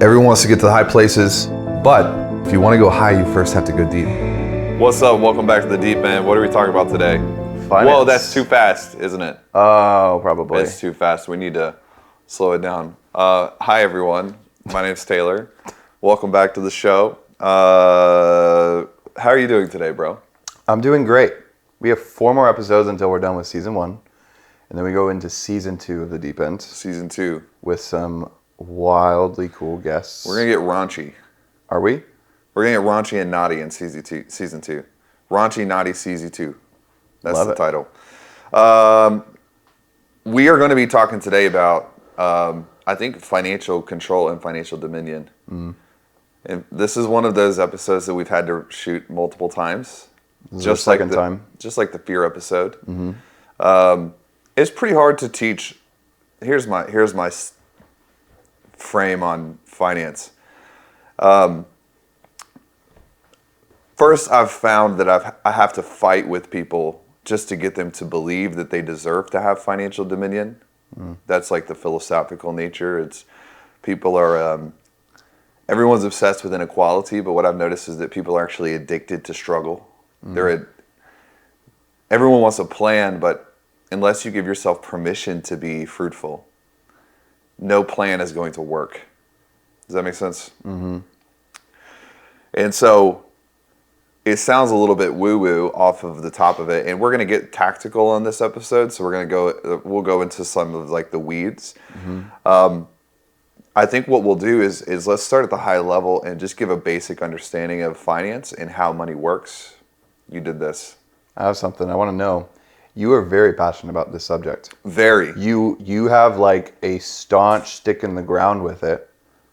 Everyone wants to get to the high places, but if you want to go high, you first have to go deep. What's up? Welcome back to the Deep End. What are we talking about today? Finance. Whoa, that's too fast, isn't it? Oh, probably. It's too fast. We need to slow it down. Hi, everyone. My name's Taylor. Welcome back to the show. How are you doing today, bro? I'm doing great. We have 4 more episodes until we're done with season 1. And then we go into season 2 of the Deep End. Season 2. With some wildly cool guests. We're going to get raunchy. Are we? We're going to get raunchy and naughty in season 2. Raunchy, naughty, season 2. That's the title. We are going to be talking today about, I think, financial control and financial dominion. Mm. And this is one of those episodes that we've had to shoot multiple times. Just like the fear episode. Mm-hmm. It's pretty hard to teach. Here's my frame on finance. First, I've found that I have to fight with people just to get them to believe that they deserve to have financial dominion. Mm. That's like the philosophical nature. It's people are everyone's obsessed with inequality, but what I've noticed is that people are actually addicted to struggle. Mm. Everyone wants a plan, but unless you give yourself permission to be fruitful, no plan is going to work. Does that make sense? Mm-hmm. And so it sounds a little bit woo-woo off of the top of it, and we're going to get tactical on this episode. So we'll go into some of like the weeds. Mm-hmm. I think what we'll do is let's start at the high level and just give a basic understanding of finance and how money works. You did this. I have something I want to know. You are very passionate about this subject. Very. You have like a staunch stick in the ground with it.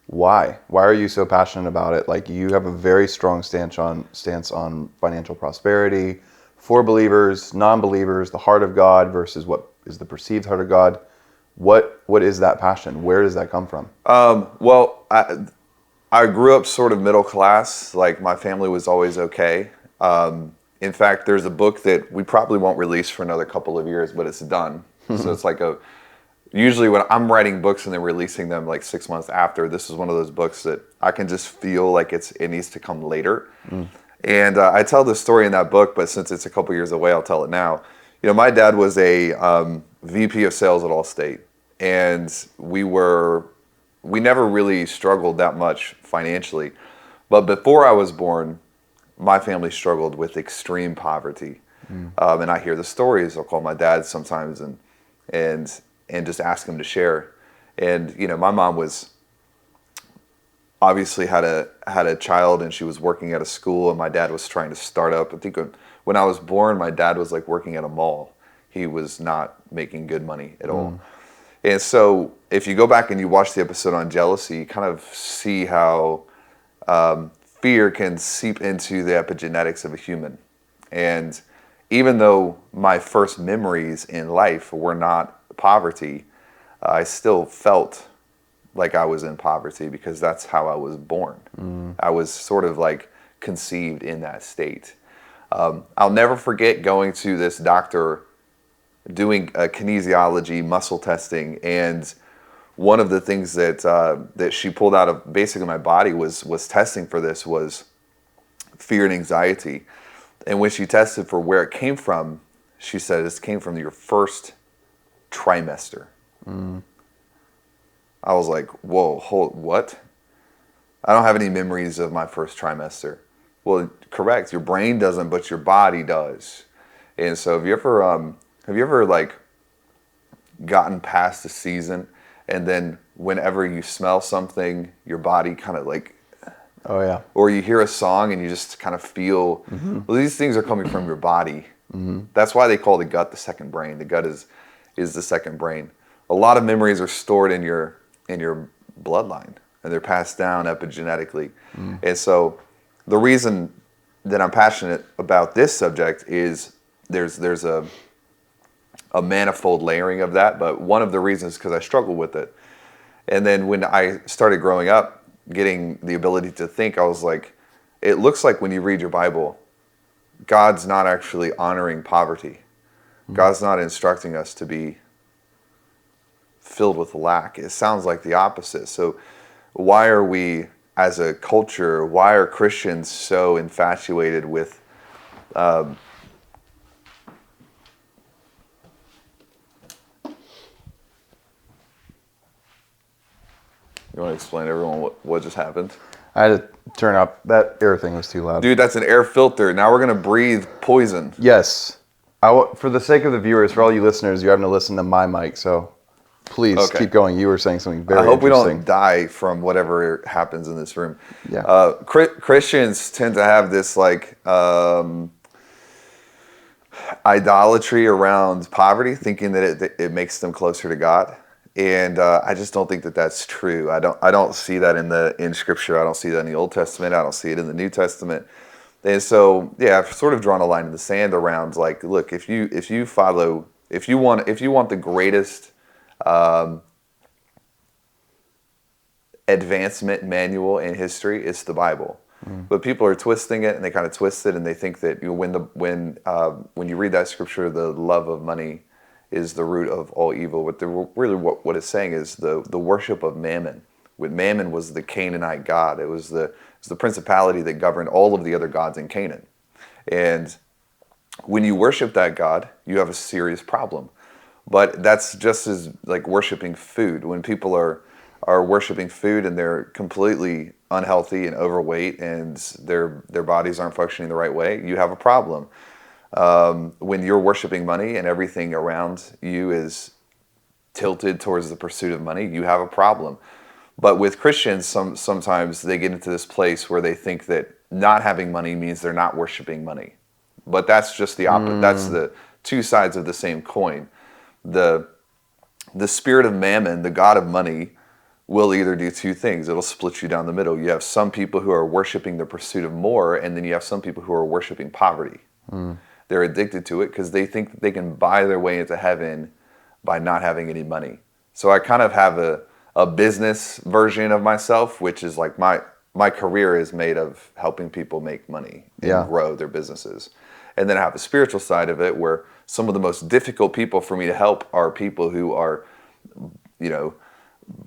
Why? Why are you so passionate about it? Like you have a very strong stance on financial prosperity for believers, non-believers, the heart of God versus what is the perceived heart of God. What is that passion? Where does that come from? Well, I grew up sort of middle class. Like my family was always okay. In fact, there's a book that we probably won't release for another couple of years, but it's done. So it's like usually when I'm writing books and then releasing them like 6 months after, this is one of those books that I can just feel like it needs to come later. Mm. And I tell this story in that book, but since it's a couple years away, I'll tell it now. You know, my dad was a VP of sales at Allstate, and we never really struggled that much financially. But before I was born, my family struggled with extreme poverty. Mm. And I hear the stories. I'll call my dad sometimes and just ask him to share. And, you know, my mom was obviously had a child, and she was working at a school, and my dad was trying to start up. I think when I was born, my dad was like working at a mall. He was not making good money at all. And so if you go back and you watch the episode on jealousy, you kind of see how fear can seep into the epigenetics of a human. And even though my first memories in life were not poverty, I still felt like I was in poverty because that's how I was born. Mm. I was sort of like conceived in that state. I'll never forget going to this doctor doing a kinesiology muscle testing, and one of the things that she pulled out of basically my body was testing for this was fear and anxiety. And when she tested for where it came from, she said, "This came from your first trimester." Mm. I was like, whoa, what? I don't have any memories of my first trimester. Well, correct, your brain doesn't, but your body does. And so have you ever like gotten past a season, and then whenever you smell something, your body kind of like, oh yeah, or you hear a song and you just kind of feel, mm-hmm. Well, these things are coming from your body. Mm-hmm. That's why they call the gut the second brain. The gut is the second brain. A lot of memories are stored in your bloodline, and they're passed down epigenetically. Mm. And so the reason that I'm passionate about this subject is there's a manifold layering of that, but one of the reasons is because I struggled with it. And then when I started growing up, getting the ability to think, I was like, it looks like when you read your Bible, God's not actually honoring poverty. Mm. God's not instructing us to be filled with lack. It sounds like the opposite. So why are we, as a culture, why are Christians so infatuated with you want to explain to everyone what just happened? I had to turn up. That air thing was too loud. Dude, that's an air filter. Now we're going to breathe poison. Yes. For the sake of the viewers, for all you listeners, you're having to listen to my mic, so please keep going. You were saying something very interesting. I hope we don't die from whatever happens in this room. Yeah. Christians tend to have this like idolatry around poverty, thinking that it makes them closer to God. And I just don't think that that's true. I don't see that in Scripture. I don't see that in the Old Testament. I don't see it in the New Testament. And so, yeah, I've sort of drawn a line in the sand around like, look, if you want the greatest advancement manual in history, it's the Bible. But people are twisting it, and they kind of twist it, and they think that when you read that scripture, the love of money is the root of all evil. What it's saying is the worship of Mammon. Mammon was the Canaanite god. It was the principality that governed all of the other gods in Canaan. And when you worship that god, you have a serious problem. But that's just as like worshiping food. When people are worshiping food and they're completely unhealthy and overweight and their bodies aren't functioning the right way, you have a problem. When you're worshiping money and everything around you is tilted towards the pursuit of money, you have a problem. But with Christians, sometimes they get into this place where they think that not having money means they're not worshiping money. But that's just the opposite. That's the two sides of the same coin. The spirit of Mammon, the god of money, will either do two things. It'll split you down the middle. You have some people who are worshiping the pursuit of more, and then you have some people who are worshiping poverty. They're addicted to it because they think that they can buy their way into heaven by not having any money. So I kind of have a business version of myself, which is like my career is made of helping people make money and grow their businesses. And then I have a spiritual side of it where some of the most difficult people for me to help are people who are,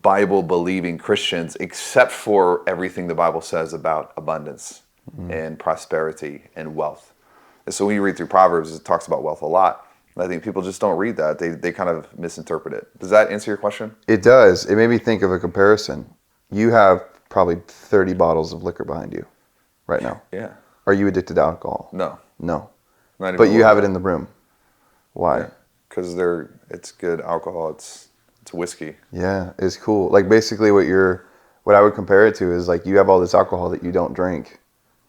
Bible-believing Christians, except for everything the Bible says about abundance and prosperity and wealth. And so when you read through Proverbs, it talks about wealth a lot. And I think people just don't read that. They kind of misinterpret it. Does that answer your question? It does. It made me think of a comparison. You have probably 30 bottles of liquor behind you right now. Yeah. Are you addicted to alcohol? No. But you have it in the room. Why? Because it's good alcohol. It's whiskey. Yeah, it's cool. Like basically what I would compare it to is like you have all this alcohol that you don't drink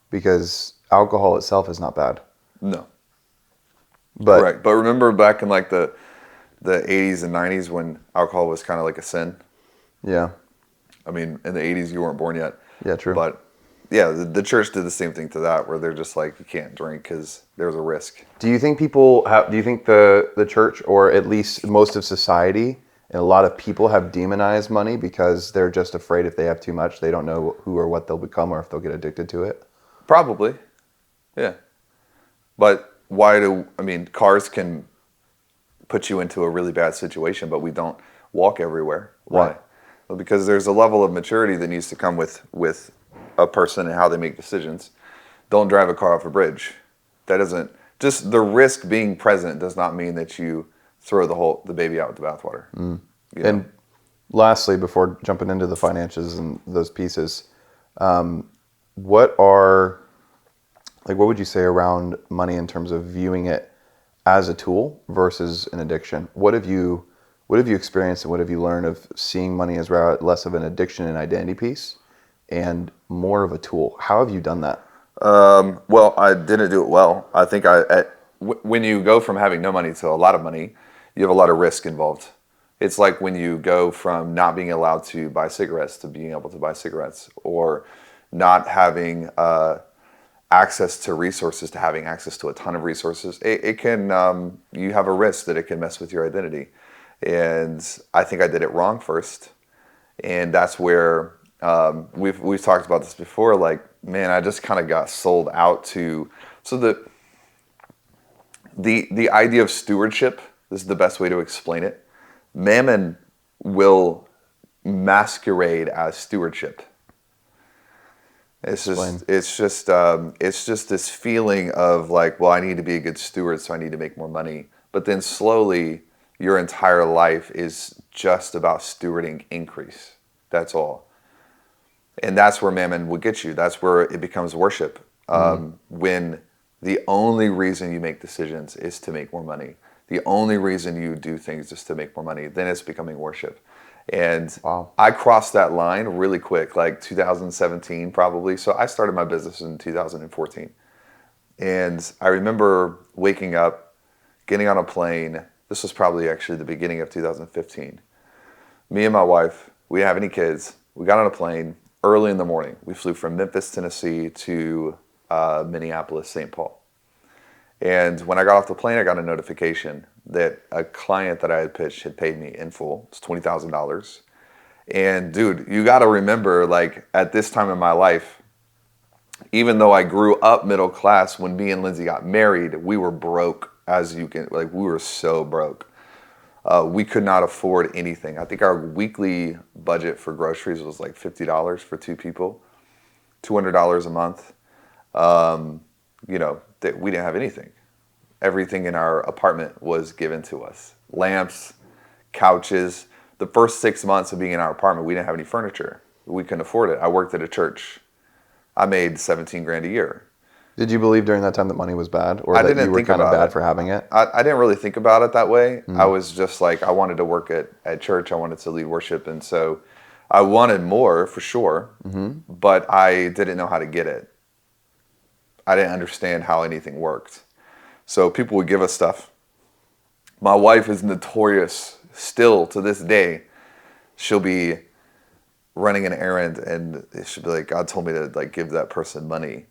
because alcohol itself is not bad. No. But correct. But remember back in like the 80s and 90s when alcohol was kind of like a sin? Yeah. I mean, in the 80s you weren't born yet. Yeah, true. But yeah, the church did the same thing to that where they're just like, you can't drink because there's a risk. Do you think the church, or at least most of society, and a lot of people have demonized money because they're just afraid if they have too much, they don't know who or what they'll become or if they'll get addicted to it? Probably. Yeah. But cars can put you into a really bad situation, but we don't walk everywhere. Why? Right. Well, because there's a level of maturity that needs to come with a person and how they make decisions. Don't drive a car off a bridge. Just the risk being present does not mean that you throw the baby out with the bathwater. And lastly, before jumping into the finances and those pieces, what would you say around money in terms of viewing it as a tool versus an addiction? What have you experienced and what have you learned of seeing money as less of an addiction and identity piece and more of a tool? How have you done that? Well, I didn't do it well. I think when you go from having no money to a lot of money, you have a lot of risk involved. It's like when you go from not being allowed to buy cigarettes to being able to buy cigarettes, or not having access to resources to having access to a ton of resources. It can, you have a risk that it can mess with your identity. And I think I did it wrong first. And that's where we've talked about this before. Like, man, I just kind of got sold out to. So the idea of stewardship, this is the best way to explain it. Mammon will masquerade as stewardship. It's just this feeling of like, well, I need to be a good steward, so I need to make more money. But then slowly, your entire life is just about stewarding increase. That's all. And that's where mammon will get you. That's where it becomes worship. When the only reason you make decisions is to make more money. The only reason you do things is to make more money. Then it's becoming worship. And Wow. I crossed that line really quick, like 2017 probably. So I started my business in 2014. And I remember waking up, getting on a plane. This was probably actually the beginning of 2015. Me and my wife, we didn't have any kids. We got on a plane early in the morning. We flew from Memphis, Tennessee to Minneapolis, St. Paul. And when I got off the plane, I got a notification that a client that I had pitched had paid me in full. It's $20,000. And dude, you got to remember, like at this time in my life, even though I grew up middle class, when me and Lindsay got married, we were broke as you can, like we were so broke. We could not afford anything. I think our weekly budget for groceries was like $50 for two people, $200 a month. We didn't have anything. Everything in our apartment was given to us. Lamps, couches. The first 6 months of being in our apartment, we didn't have any furniture. We couldn't afford it. I worked at a church. I made 17 grand a year. Did you believe during that time that money was bad, or I that didn't you were think kind of about bad it. for having it? I didn't really think about it that way. I was just like, I wanted to work at church. I wanted to lead worship. And so I wanted more for sure, but I didn't know how to get it. I didn't understand how anything worked. So people would give us stuff. My wife is notorious still to this day. She'll be running an errand and she'll be like, God told me to like give that person money.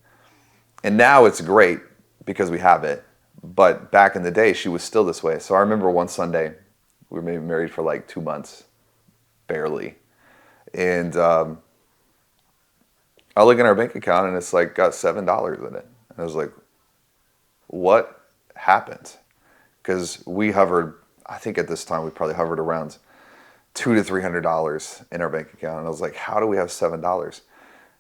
And now it's great because we have it. But back in the day, she was still this way. So I remember one Sunday, we were maybe married for like 2 months, barely. And I look in our bank account and it's like got $7 in it. And I was like, what happened? Because we hovered, I think at this time we probably hovered around $200 to $300 in our bank account. And I was like, how do we have $7?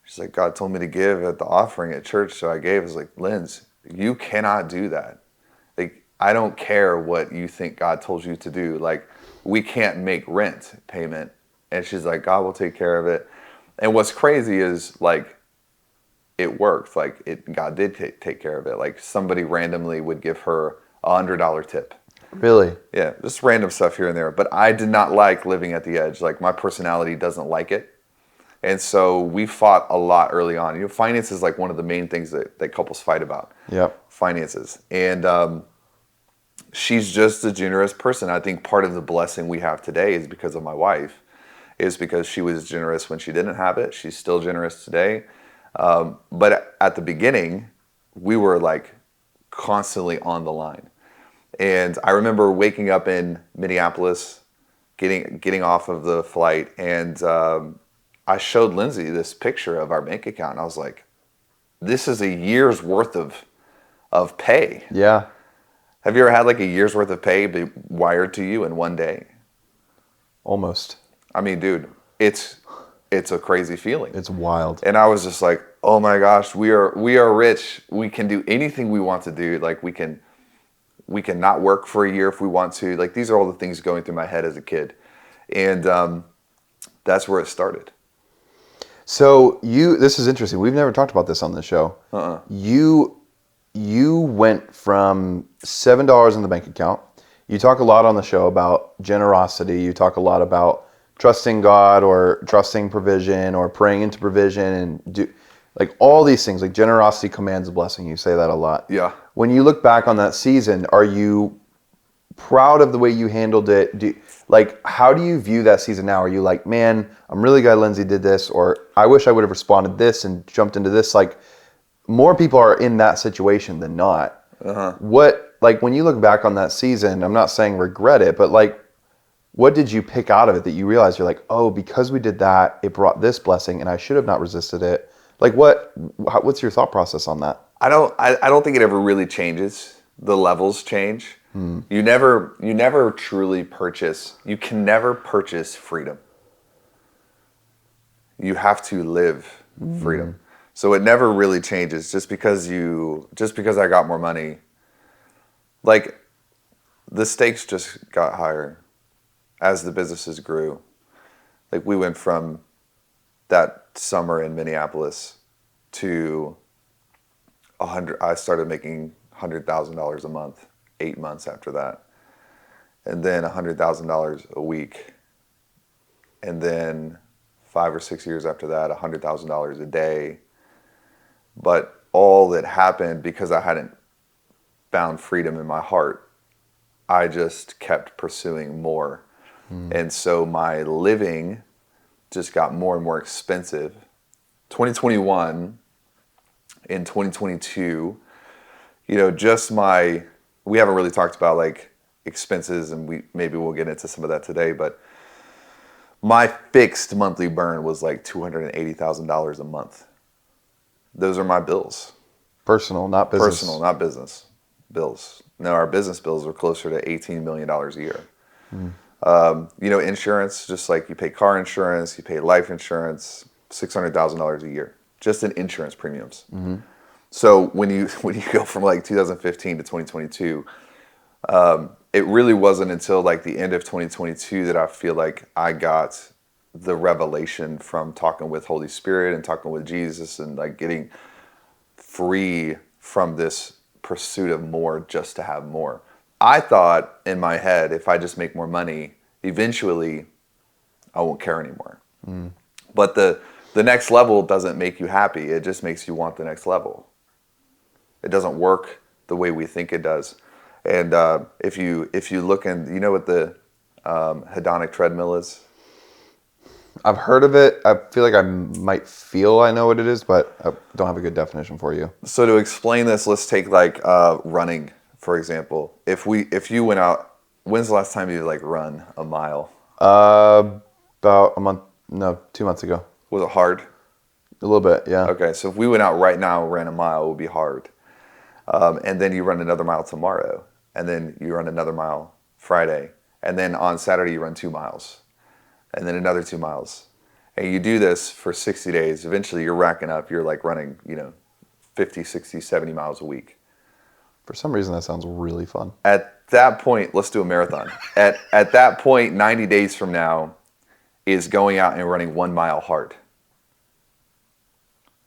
She's like, God told me to give at the offering at church, so I gave. I was like, Linz, you cannot do that. Like, I don't care what you think God told you to do. Like, we can't make rent payment. And she's like, God will take care of it. And what's crazy is, like, it worked. Like, God did take care of it. Like, somebody randomly would give her a $100 tip. Really? Yeah, just random stuff here and there. But I did not like living at the edge. Like, my personality doesn't like it. And so we fought a lot early on. You know, finance is like one of the main things that couples fight about. Yep. Finances. And she's just a generous person. I think part of the blessing we have today is because of my wife, is because she was generous when she didn't have it. She's still generous today. But at the beginning, we were like constantly on the line. And I remember waking up in Minneapolis, getting off of the flight, and I showed Lindsay this picture of our bank account, and I was like, this is a year's worth of pay. Yeah. Have you ever had like a year's worth of pay be wired to you in one day? Almost. I mean, dude, it's a crazy feeling. It's wild. And I was just like, oh my gosh, we are rich. We can do anything we want to do. Like we can not work for a year if we want to. Like these are all the things going through my head as a kid. And that's where it started. So this is interesting. We've never talked about this on the show. You went from $7 in the bank account. You talk a lot on the show about generosity. You talk a lot about trusting God or trusting provision or praying into provision and do like all these things. Like generosity commands a blessing. You say that a lot. Yeah. When you look back on that season, are you proud of the way you handled it? How do you view that season now? Are you like, man, I'm really glad Lindsay did this, or I wish I would have responded this and jumped into this? Like, more people are in that situation than not. When you look back on that season, I'm not saying regret it, but like, what did you pick out of it that you realized you're like, oh, because we did that, it brought this blessing, and I should have not resisted it? Like, what's your thought process on that? I don't think it ever really changes. The levels change. You never truly purchase. You can never purchase freedom. You have to live freedom. So it never really changes just because I got more money. Like, the stakes just got higher as the businesses grew. Like, we went from that summer in Minneapolis to I started making $100,000 a month 8 months after that, and then $100,000 a week, and then 5 or 6 years after that, $100,000 a day. But all that happened because I hadn't found freedom in my heart, I just kept pursuing more. And so my living just got more and more expensive. 2021 and 2022, we haven't really talked about like expenses, and maybe we'll get into some of that today, but my fixed monthly burn was like $280,000 a month. Those are my bills. Personal, not business. Personal, not business. Bills. No, our business bills are closer to $18 million a year. Insurance, just like you pay car insurance, you pay life insurance, $600,000 a year, just in insurance premiums. So when you go from like 2015 to 2022, it really wasn't until like the end of 2022 that I feel like I got the revelation from talking with Holy Spirit and talking with Jesus and like getting free from this pursuit of more just to have more. I thought in my head, if I just make more money, eventually I won't care anymore. But the next level doesn't make you happy. It just makes you want the next level. It doesn't work the way we think it does. And if you look in, you know what the hedonic treadmill is? I've heard of it. I feel like I know what it is, but I don't have a good definition for you. So to explain this, let's take like running, for example. If you went out, when's the last time you like run a mile? About 2 months ago. Was it hard? A little bit, yeah. Okay, so if we went out right now and ran a mile, it would be hard. And then you run another mile tomorrow, and then you run another mile Friday, and then on Saturday you run 2 miles, and then another 2 miles. And you do this for 60 days. Eventually you're racking up, you're like running, 50, 60, 70 miles a week. For some reason that sounds really fun. At that point, let's do a marathon. At that point, 90 days from now, is going out and running 1 mile hard.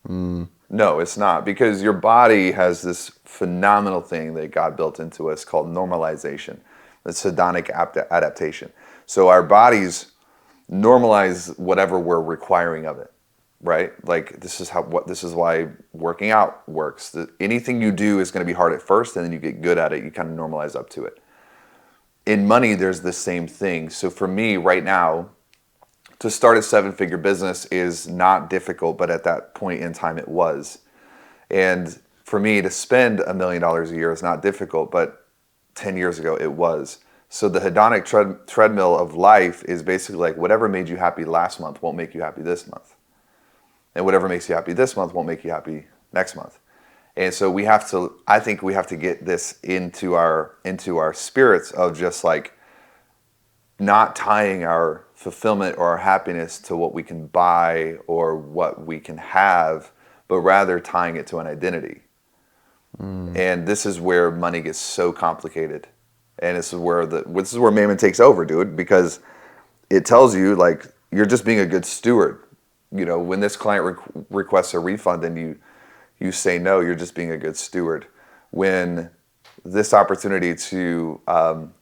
No, it's not, because your body has this phenomenal thing that God built into us called normalization. It's hedonic adaptation. So our bodies normalize whatever we're requiring of it, right? Like this is why working out works. Anything you do is going to be hard at first, and then you get good at it. You kind of normalize up to it. In money, there's the same thing. So for me right now, to start a 7-figure business is not difficult, but at that point in time it was. And for me to spend $1 million a year is not difficult, but 10 years ago it was. So the hedonic treadmill of life is basically like whatever made you happy last month won't make you happy this month. And whatever makes you happy this month won't make you happy next month. And so I think we have to get this into our spirits of just like not tying our fulfillment or our happiness to what we can buy or what we can have, but rather tying it to an identity. And this is where money gets so complicated. And this is where Mammon takes over, dude, because it tells you like you're just being a good steward. When this client requests a refund and you say no, you're just being a good steward. When this opportunity to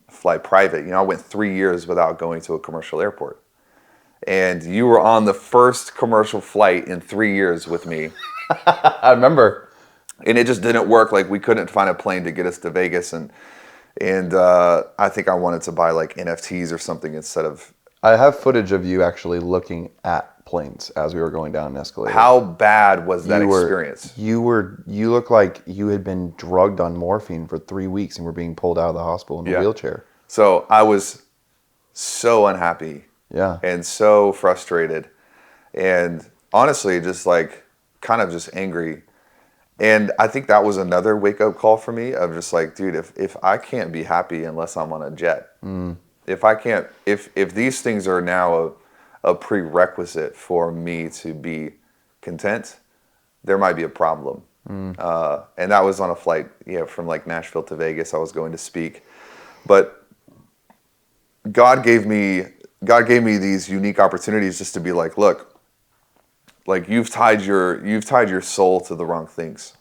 fly private, I went 3 years without going to a commercial airport. And you were on the first commercial flight in 3 years with me. I remember. And it just didn't work. Like we couldn't find a plane to get us to Vegas. And I think I wanted to buy like NFTs or something instead of... I have footage of you actually looking at planes as we were going down an escalator. How bad was that experience? You looked like you had been drugged on morphine for 3 weeks and were being pulled out of the hospital in a wheelchair. So I was so unhappy. Yeah. And so frustrated. And honestly, just like kind of just angry. And I think that was another wake-up call for me of just like, dude, if I can't be happy unless I'm on a jet, if these things are now a prerequisite for me to be content, there might be a problem. And that was on a flight, from like Nashville to Vegas. I was going to speak, but God gave me these unique opportunities just to be like, look, like you've tied your soul to the wrong things.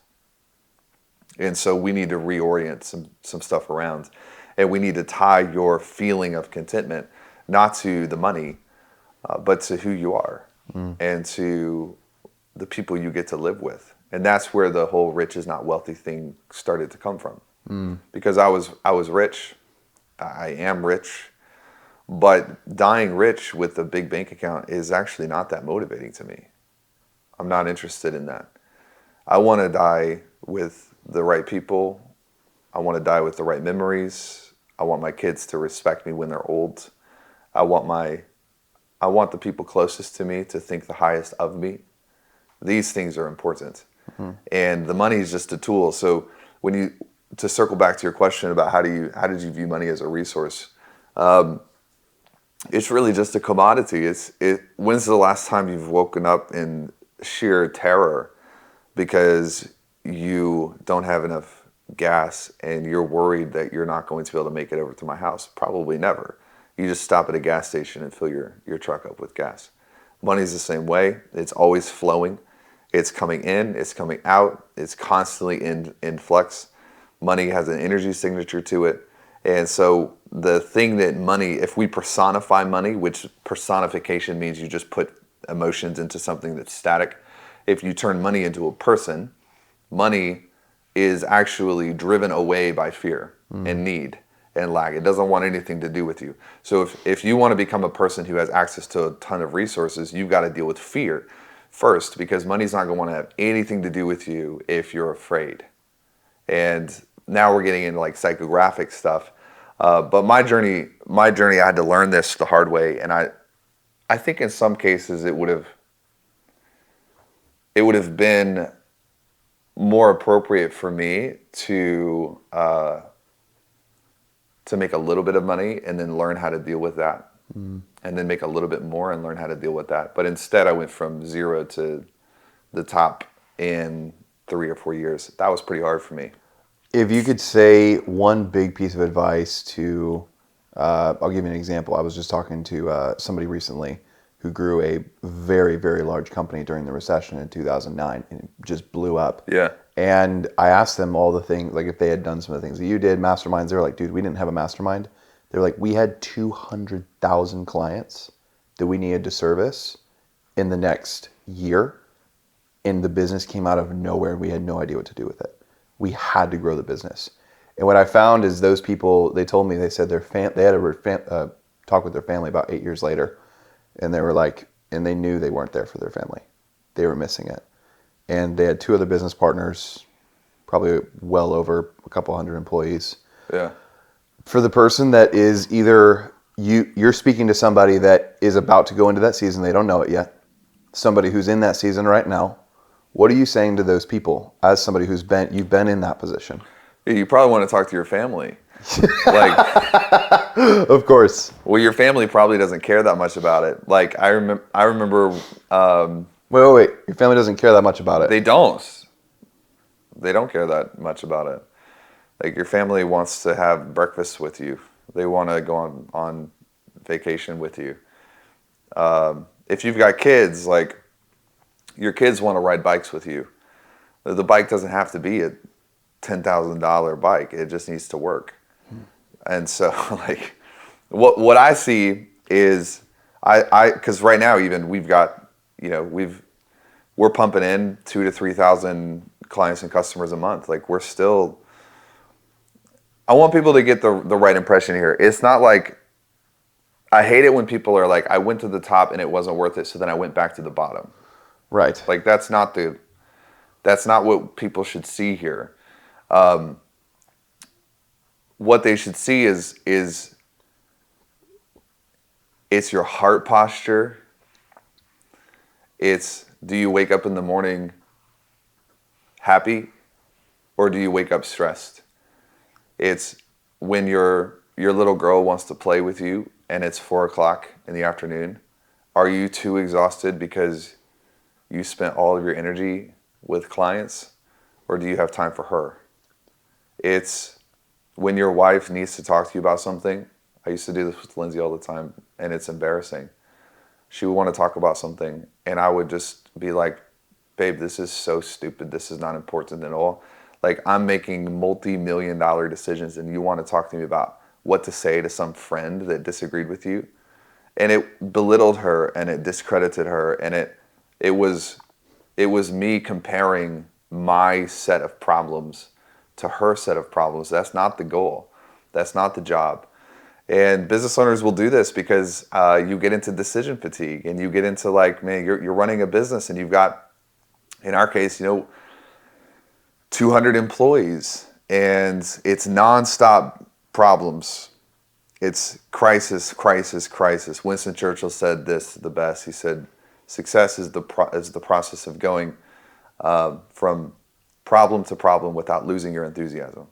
And so we need to reorient some stuff around, and we need to tie your feeling of contentment not to the money, but to who you are and to the people you get to live with. And that's where the whole rich is not wealthy thing started to come from. Because I was rich, I am rich, but dying rich with a big bank account is actually not that motivating to me. I'm not interested in that. I want to die with the right people. I want to die with the right memories. I want my kids to respect me when they're old. I want the people closest to me to think the highest of me. These things are important. And the money is just a tool. So to circle back to your question about how did you view money as a resource? It's really just a commodity. When's the last time you've woken up in sheer terror because you don't have enough gas and you're worried that you're not going to be able to make it over to my house? Probably never. You just stop at a gas station and fill your truck up with gas. Money's the same way. It's always flowing. It's coming in, it's coming out, it's constantly in flux. Money has an energy signature to it. And so the thing that money, if we personify money, which personification means you just put emotions into something that's static. If you turn money into a person, money is actually driven away by fear and need and lack. It doesn't want anything to do with you. So if you want to become a person who has access to a ton of resources, you've got to deal with fear first, because money's not going to want to have anything to do with you if you're afraid. And now we're getting into like psychographic stuff. But my journey, I had to learn this the hard way. And I think in some cases it would have been more appropriate for me to make a little bit of money and then learn how to deal with that. And then make a little bit more and learn how to deal with that. But instead I went from 0 to the top in 3 or 4 years. That was pretty hard for me. If you could say one big piece of advice to, I'll give you an example. I was just talking to somebody recently who grew a very, very large company during the recession in 2009 and it just blew up. Yeah. And I asked them all the things, like if they had done some of the things that you did, masterminds. They were like, dude, we didn't have a mastermind. They're like, we had 200,000 clients that we needed to service in the next year, and the business came out of nowhere, and we had no idea what to do with it. We had to grow the business. And what I found is those people, they told me, they said they had a talk with their family about 8 years later, and they were like, and they knew they weren't there for their family. They were missing it. And they had 2 other business partners, probably well over a couple hundred employees. Yeah. For the person that is either you're speaking to somebody that is about to go into that season, they don't know it yet. Somebody who's in that season right now, what are you saying to those people as somebody you've been in that position? You probably want to talk to your family. Like, of course. Well, your family probably doesn't care that much about it. Like I remember. Wait. Your family doesn't care that much about it. They don't. They don't care that much about it. Like your family wants to have breakfast with you. They want to go on vacation with you. If you've got kids, like your kids want to ride bikes with you. The bike doesn't have to be a $10,000 bike. It just needs to work. And so like what I see is because right now even we've got, we're pumping in 2,000 to 3,000 clients and customers a month. Like I want people to get the right impression here. It's not like, I hate it when people are like, I went to the top and it wasn't worth it, so then I went back to the bottom. Right. Like that's not what people should see here. What they should see is it's your heart posture. It's, do you wake up in the morning happy or do you wake up stressed? It's when your little girl wants to play with you and it's 4:00 in the afternoon. Are you too exhausted because you spent all of your energy with clients, or do you have time for her? It's when your wife needs to talk to you about something. I used to do this with Lindsay all the time, and it's embarrassing. She would want to talk about something, and I would just be like, babe, this is so stupid. This is not important at all. Like, I'm making multi-million-dollar decisions, and you want to talk to me about what to say to some friend that disagreed with you? And it belittled her, and it discredited her, and it was me comparing my set of problems to her set of problems. That's not the goal. That's not the job. And business owners will do this because you get into decision fatigue, and you get into like, man, you're running a business, and you've got, in our case, 200 employees, and it's nonstop problems. It's crisis, crisis, crisis. Winston Churchill said this the best. He said, success is the process of going from problem to problem without losing your enthusiasm,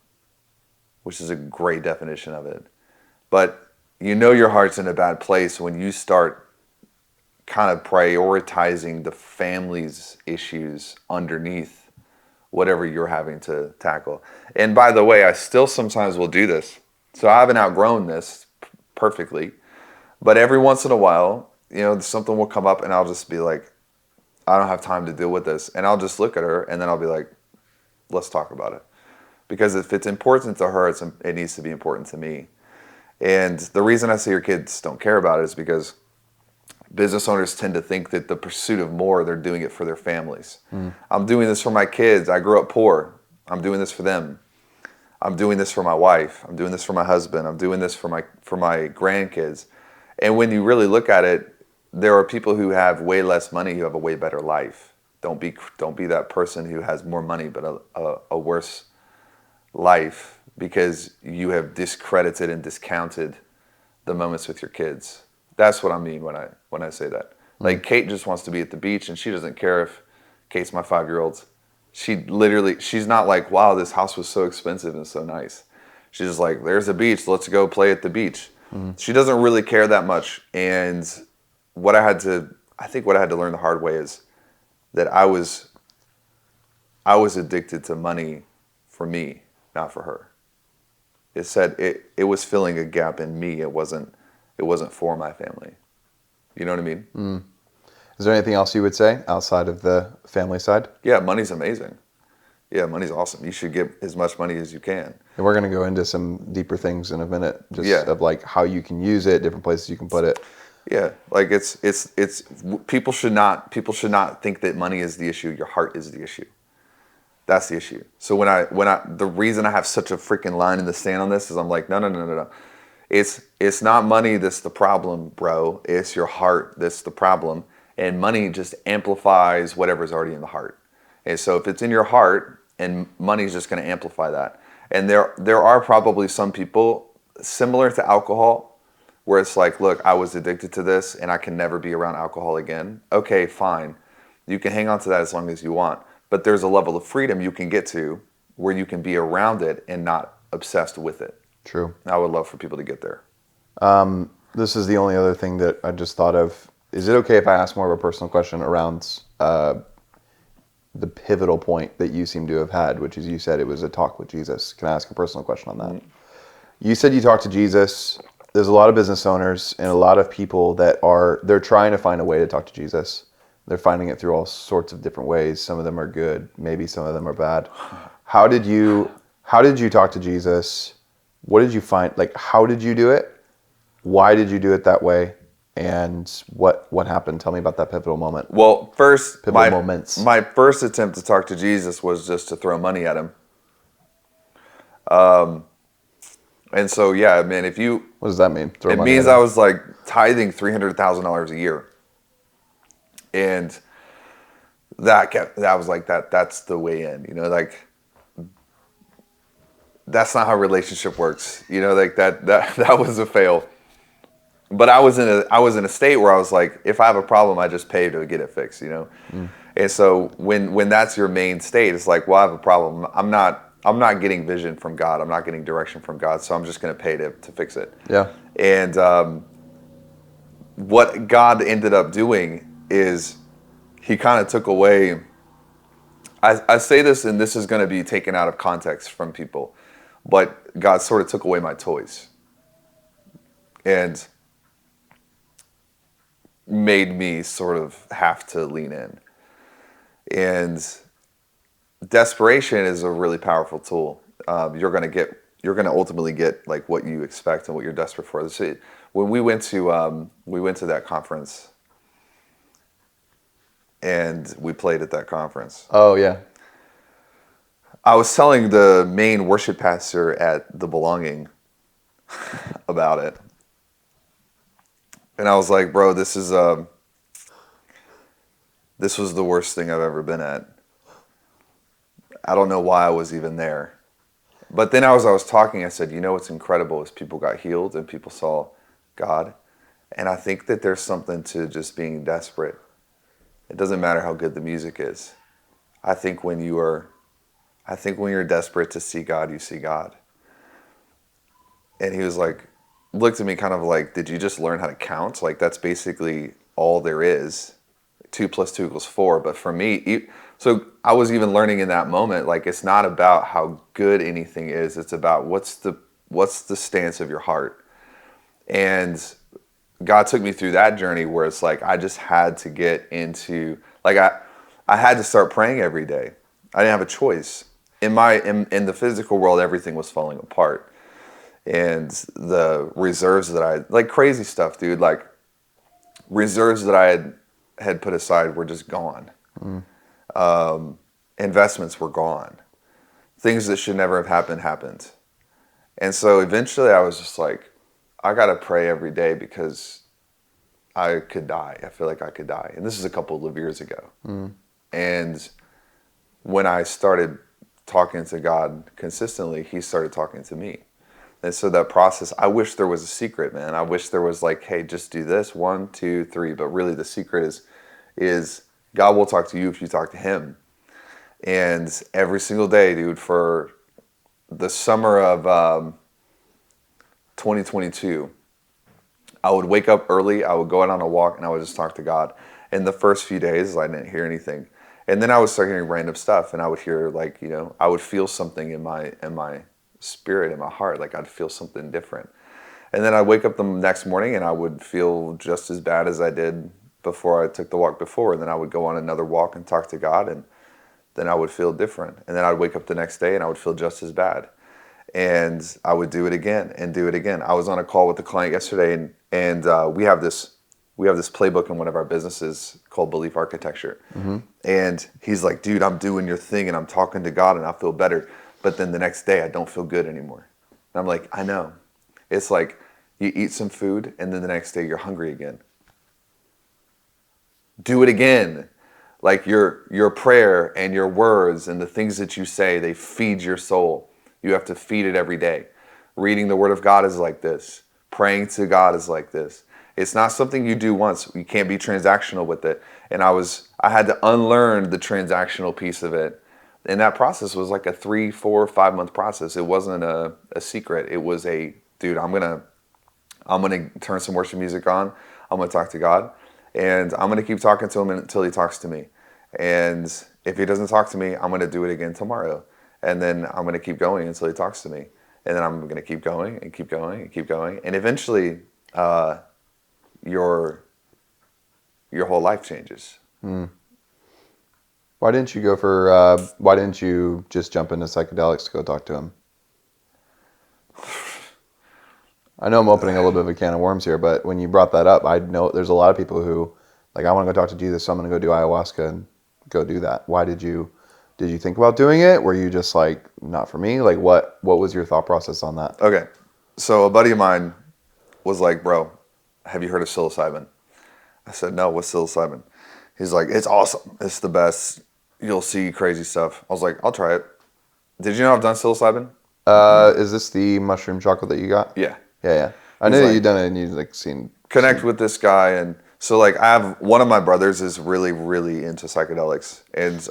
which is a great definition of it. But your heart's in a bad place when you start kind of prioritizing the family's issues underneath whatever you're having to tackle. And by the way, I still sometimes will do this. So I haven't outgrown this perfectly, but every once in a while, something will come up, and I'll just be like, I don't have time to deal with this. And I'll just look at her, and then I'll be like, let's talk about it. Because if it's important to her, it needs to be important to me. And the reason I say your kids don't care about it is because business owners tend to think that the pursuit of more, they're doing it for their families. I'm doing this for my kids. I grew up poor. I'm doing this for them. I'm doing this for my wife. I'm doing this for my husband. I'm doing this for my grandkids. And when you really look at it, there are people who have way less money who have a way better life. Don't be that person who has more money but a worse life, because you have discredited and discounted the moments with your kids. That's what I mean when I say that. Like, Kate just wants to be at the beach, and she doesn't care if Kate's my 5-year-old. She's not like, wow, this house was so expensive and so nice. She's just like, there's a beach, let's go play at the beach. She doesn't really care that much. And what I had to learn the hard way is that I was addicted to money for me, not for her. It was filling a gap in me. It wasn't for my family. You know what I mean? Is there anything else you would say outside of the family side? Yeah, money's amazing. Yeah, money's awesome. You should get as much money as you can. And we're going to go into some deeper things in a minute, of like how you can use it, different places you can put it. Yeah, like it's people should not think that money is the issue. Your heart is the issue. That's the issue. So the reason I have such a freaking line in the sand on this is I'm like, no. It's not money that's the problem, bro. It's your heart that's the problem. And money just amplifies whatever's already in the heart. And so if it's in your heart, and money's just going to amplify that. And there are probably some people similar to alcohol where it's like, look, I was addicted to this and I can never be around alcohol again. Okay, fine. You can hang on to that as long as you want. But there's a level of freedom you can get to where you can be around it and not obsessed with it. True. I would love for people to get there. This is the only other thing that I just thought of. Is it okay if I ask more of a personal question around the pivotal point that you seem to have had, which is you said it was a talk with Jesus? Can I ask a personal question on that? Mm-hmm. You said you talked to Jesus. There's a lot of business owners and a lot of people that they're trying to find a way to talk to Jesus. They're finding it through all sorts of different ways. Some of them are good. Maybe some of them are bad. How did you talk to Jesus? What did you find? Like, how did you do it? Why did you do it that way? And what happened? Tell me about that pivotal moment. Well, first, moments. My first attempt to talk to Jesus was just to throw money at him. And so, yeah, man, what does that mean? It means I was like tithing $300,000 a year. And that's the way in, like, that's not how relationship works. Like that was a fail. But I was in a state where I was like, if I have a problem, I just pay to get it fixed, And so when that's your main state, it's like, well, I have a problem. I'm not getting vision from God. I'm not getting direction from God. So I'm just going to pay to fix it. Yeah. And what God ended up doing is he kind of took away, I say this and this is going to be taken out of context from people, but God sort of took away my toys and made me sort of have to lean in. And desperation is a really powerful tool. You're going to ultimately get like what you expect and what you're desperate for. When we went to that conference, and we played at that conference. Oh yeah. I was telling the main worship pastor at the Belonging about it, and I was like, "Bro, this was the worst thing I've ever been at. I don't know why I was even there." But then as I was talking, I said, "You know what's incredible is people got healed and people saw God, and I think that there's something to just being desperate. It doesn't matter how good the music is. I think when you're desperate to see God, you see God." And he was like, looked at me kind of like, "Did you just learn how to count? Like that's basically all there is. 2 + 2 = 4." But for me, so I was even learning in that moment, like it's not about how good anything is. It's about what's the stance of your heart. And God took me through that journey where it's like I just had to get into, like I had to start praying every day. I didn't have a choice. In the physical world, everything was falling apart. And the reserves that I, like crazy stuff, dude, like reserves that I had put aside were just gone. Investments were gone. Things that should never have happened. And so eventually I was just like, I got to pray every day because I could die. I feel like I could die. And this is a couple of years ago. And when I started talking to God consistently, he started talking to me. And so that process, I wish there was a secret, man. I wish there was like, hey, just do this, 1, 2, 3. But really the secret is God will talk to you if you talk to him. And every single day, dude, for the summer of 2022, I would wake up early, I would go out on a walk, and I would just talk to God. In the first few days, I didn't hear anything. And then I would start hearing random stuff, and I would hear, like, you know, I would feel something in my spirit, in my heart, like I'd feel something different. And then I'd wake up the next morning, and I would feel just as bad as I did before I took the walk before. And then I would go on another walk and talk to God, and then I would feel different. And then I'd wake up the next day, and I would feel just as bad. And I would do it again and do it again. I was on a call with a client yesterday, and we have this playbook in one of our businesses called Belief Architecture. And he's like, "Dude, I'm doing your thing and I'm talking to God and I feel better. But then the next day I don't feel good anymore." And I'm like, I know. It's like you eat some food and then the next day you're hungry again. Do it again. Like your prayer and your words and the things that you say, they feed your soul. You have to feed it every day. Reading the Word of God is like this. Praying to God is like this. It's not something you do once. You can't be transactional with it. And I had to unlearn the transactional piece of it. And that process was like a 3, 4, 5 month process. It wasn't a secret. It was dude, I'm gonna turn some worship music on. I'm gonna talk to God, and I'm gonna keep talking to him until he talks to me. And if he doesn't talk to me, I'm gonna do it again tomorrow. And then I'm gonna keep going until he talks to me. And then I'm gonna keep going and keep going and keep going. And eventually, your whole life changes. Why didn't you just jump into psychedelics to go talk to him? I know I'm opening a little bit of a can of worms here, but when you brought that up, I know there's a lot of people who, like, I want to go talk to Jesus, so I'm going to go do ayahuasca and go do that. Why did you think about doing it? Were you just like, not for me? Like, what was your thought process on that? Okay. So a buddy of mine was like, "Bro, have you heard of psilocybin?" I said, "No, what's psilocybin?" He's like, "It's awesome. It's the best. You'll see crazy stuff." I was like, "I'll try it." Did you know I've done psilocybin? Is this the mushroom chocolate that you got? Yeah. Yeah. I knew that you'd done it and you'd like seen. Connect with this guy, and so like I have one of my brothers is really, really into psychedelics, and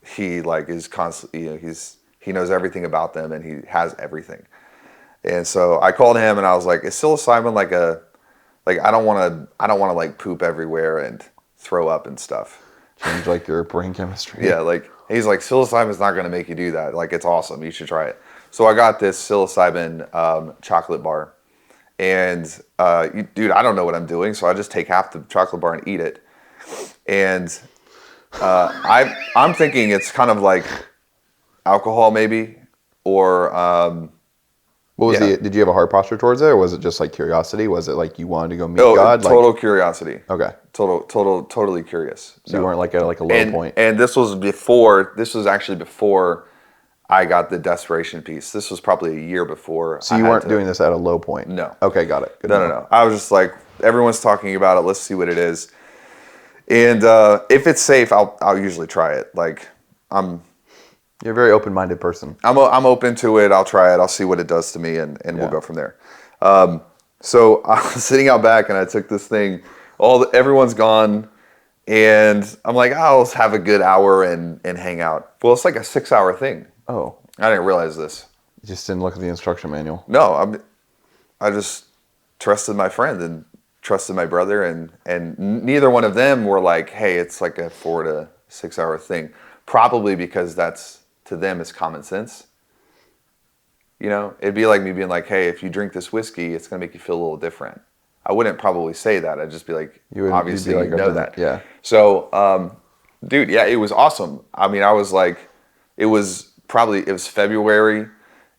he like is constantly, you know, he knows everything about them and he has everything. And so I called him and I was like, "Is psilocybin like like I don't want to like poop everywhere and throw up and stuff. Change like your brain chemistry. Yeah, like he's like, psilocybin's not going to make you do that. Like, it's awesome. You should try it. So I got this psilocybin chocolate bar, and dude, I don't know what I'm doing, so I just take half the chocolate bar and eat it. And I'm thinking it's kind of like alcohol, maybe, or What was did you have a hard posture towards it, or was it just like curiosity? Was it like you wanted to go meet God? Total curiosity. Okay. Totally curious. So you weren't like at like a low point. And this was actually before I got the desperation piece. This was probably a year before. So you weren't doing this at a low point? No. Okay, got it. Good No. I was just like, everyone's talking about it. Let's see what it is. And if it's safe, I'll usually try it. Like, You're a very open-minded person. I'm open to it. I'll try it. I'll see what it does to me, and we'll go from there. So I was sitting out back, and I took this thing. Everyone's gone, and I'm like, I'll have a good hour and hang out. Well, it's like a 6-hour thing. Oh. I didn't realize this. You just didn't look at the instruction manual. No, I just trusted my friend and trusted my brother, and neither one of them were like, hey, it's like a 4 to 6 hour thing. Probably because that's, to them, is common sense. You know, it'd be like me being like, hey, if you drink this whiskey, it's going to make you feel a little different. I wouldn't probably say that. I'd just be like, obviously you know that. Yeah. So, dude, yeah, it was awesome. I mean, I was like, it was February,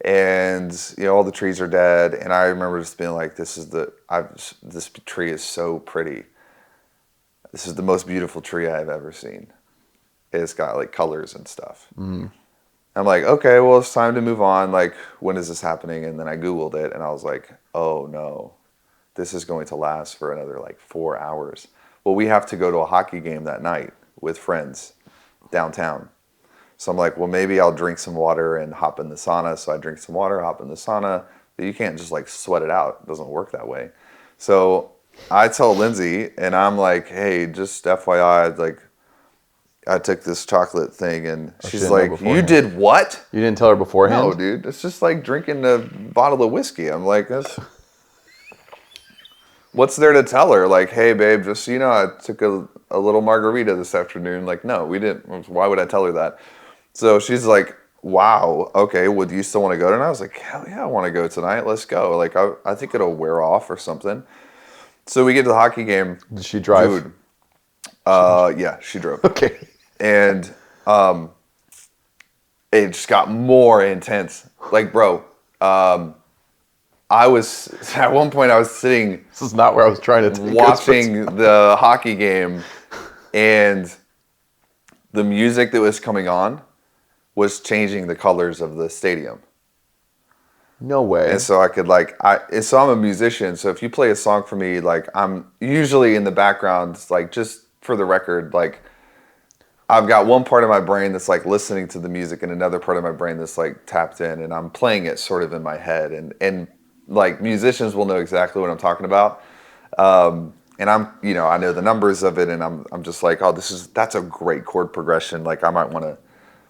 and you know, all the trees are dead, and I remember just being like, this tree is so pretty. This is the most beautiful tree I've ever seen. It's got like colors and stuff. Mm-hmm. I'm like, okay, well, it's time to move on. Like, when is this happening? And then I Googled it, and I was like, oh no, this is going to last for another like 4 hours. Well, we have to go to a hockey game that night with friends downtown. So I'm like, well, maybe I'll drink some water and hop in the sauna. So I drink some water, hop in the sauna. But you can't just like sweat it out. It doesn't work that way. So I tell Lindsay, and I'm like, hey, just FYI, like, I took this chocolate thing, and she's like, you did what? You didn't tell her beforehand? No, dude. It's just like drinking a bottle of whiskey. I'm like, what's there to tell her? Like, hey, babe, just so you know, I took a little margarita this afternoon. Like, no, we didn't. Why would I tell her that? So she's like, wow, okay, well, do you still want to go? And I was like, hell yeah, I want to go tonight. Let's go. Like, I think it'll wear off or something. So we get to the hockey game. Did she drive? Dude, yeah, she drove. Okay. And it just got more intense. Like, bro, at one point I was sitting. This is not where I was trying to take watching the hockey game, and the music that was coming on was changing the colors of the stadium. No way. And so I could so I'm a musician. So if you play a song for me, like, I'm usually in the background, like, just for the record, like, I've got one part of my brain that's like listening to the music and another part of my brain that's like tapped in, and I'm playing it sort of in my head, and like, musicians will know exactly what I'm talking about. And I'm, you know, I know the numbers of it, and I'm just like, oh, that's a great chord progression. Like, I might want to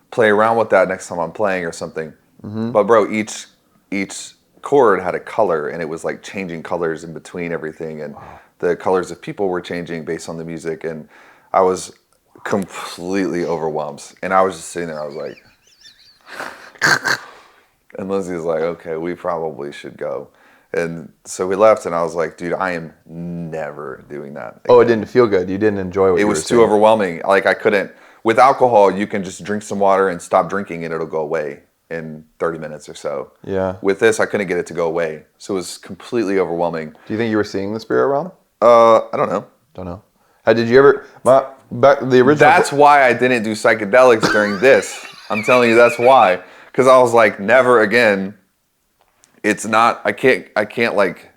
play around with that next time I'm playing or something. Mm-hmm. But bro, each chord had a color, and it was like changing colors in between everything, and the colors of people were changing based on the music, and I was completely overwhelmed. And I was just sitting there, I was like, and Lindsay was like, okay, we probably should go. And so we left, and I was like, dude, I am never doing that again. Oh, it didn't feel good. You didn't enjoy what you were It was too overwhelming. Like, I couldn't. With alcohol, you can just drink some water and stop drinking, and it'll go away in 30 minutes or so. Yeah. With this, I couldn't get it to go away. So it was completely overwhelming. Do you think you were seeing the spirit realm? I don't know. Don't know. How did you ever? Back the original. That's why I didn't do psychedelics during this. I'm telling you, that's why. Because I was like, never again. It's not. I can't like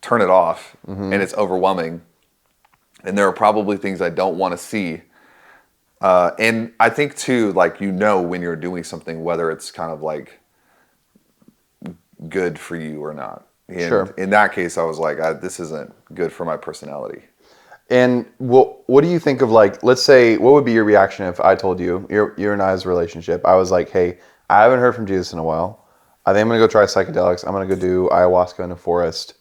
turn it off, and it's overwhelming. And there are probably things I don't want to see. And I think too, like, you know, when you're doing something, whether it's kind of like good for you or not. And sure. In that case, I was like, this isn't good for my personality. And what do you think of, like, let's say, what would be your reaction if I told you, your and I's relationship, I was like, hey, I haven't heard from Jesus in a while. I think I'm going to go try psychedelics. I'm going to go do ayahuasca in a forest.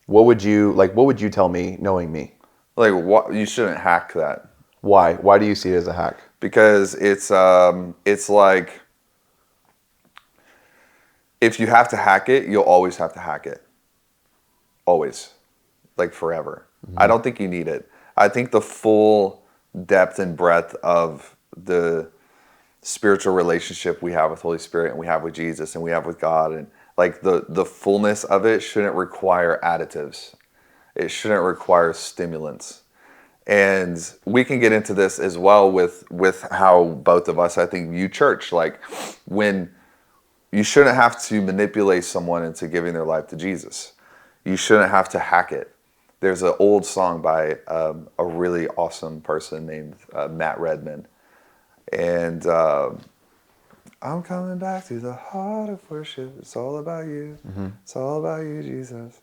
What would you tell me knowing me? Like, what, you shouldn't hack that. Why? Why do you see it as a hack? Because it's like, if you have to hack it, you'll always have to hack it. Always. Like forever. I don't think you need it. I think the full depth and breadth of the spiritual relationship we have with Holy Spirit and we have with Jesus and we have with God, and like the fullness of it shouldn't require additives. It shouldn't require stimulants. And we can get into this as well with how both of us, I think, view church. Like, when you shouldn't have to manipulate someone into giving their life to Jesus. You shouldn't have to hack it. There's an old song by a really awesome person named Matt Redman. And I'm coming back to the heart of worship. It's all about you. It's all about you, Jesus.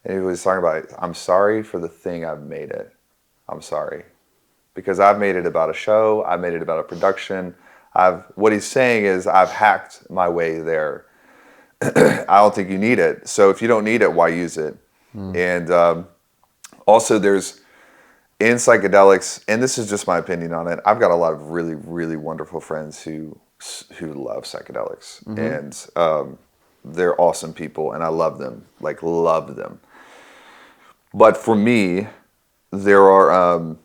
And he was talking about, I'm sorry for the thing I've made it. I'm sorry. Because I've made it about a show. I've made it about a production. What he's saying is, I've hacked my way there. I don't think you need it. So if you don't need it, why use it? And also, there's, in psychedelics, and this is just my opinion on it, I've got a lot of really, really wonderful friends who love psychedelics. And they're awesome people, and I love them, like love them. But for me, there are,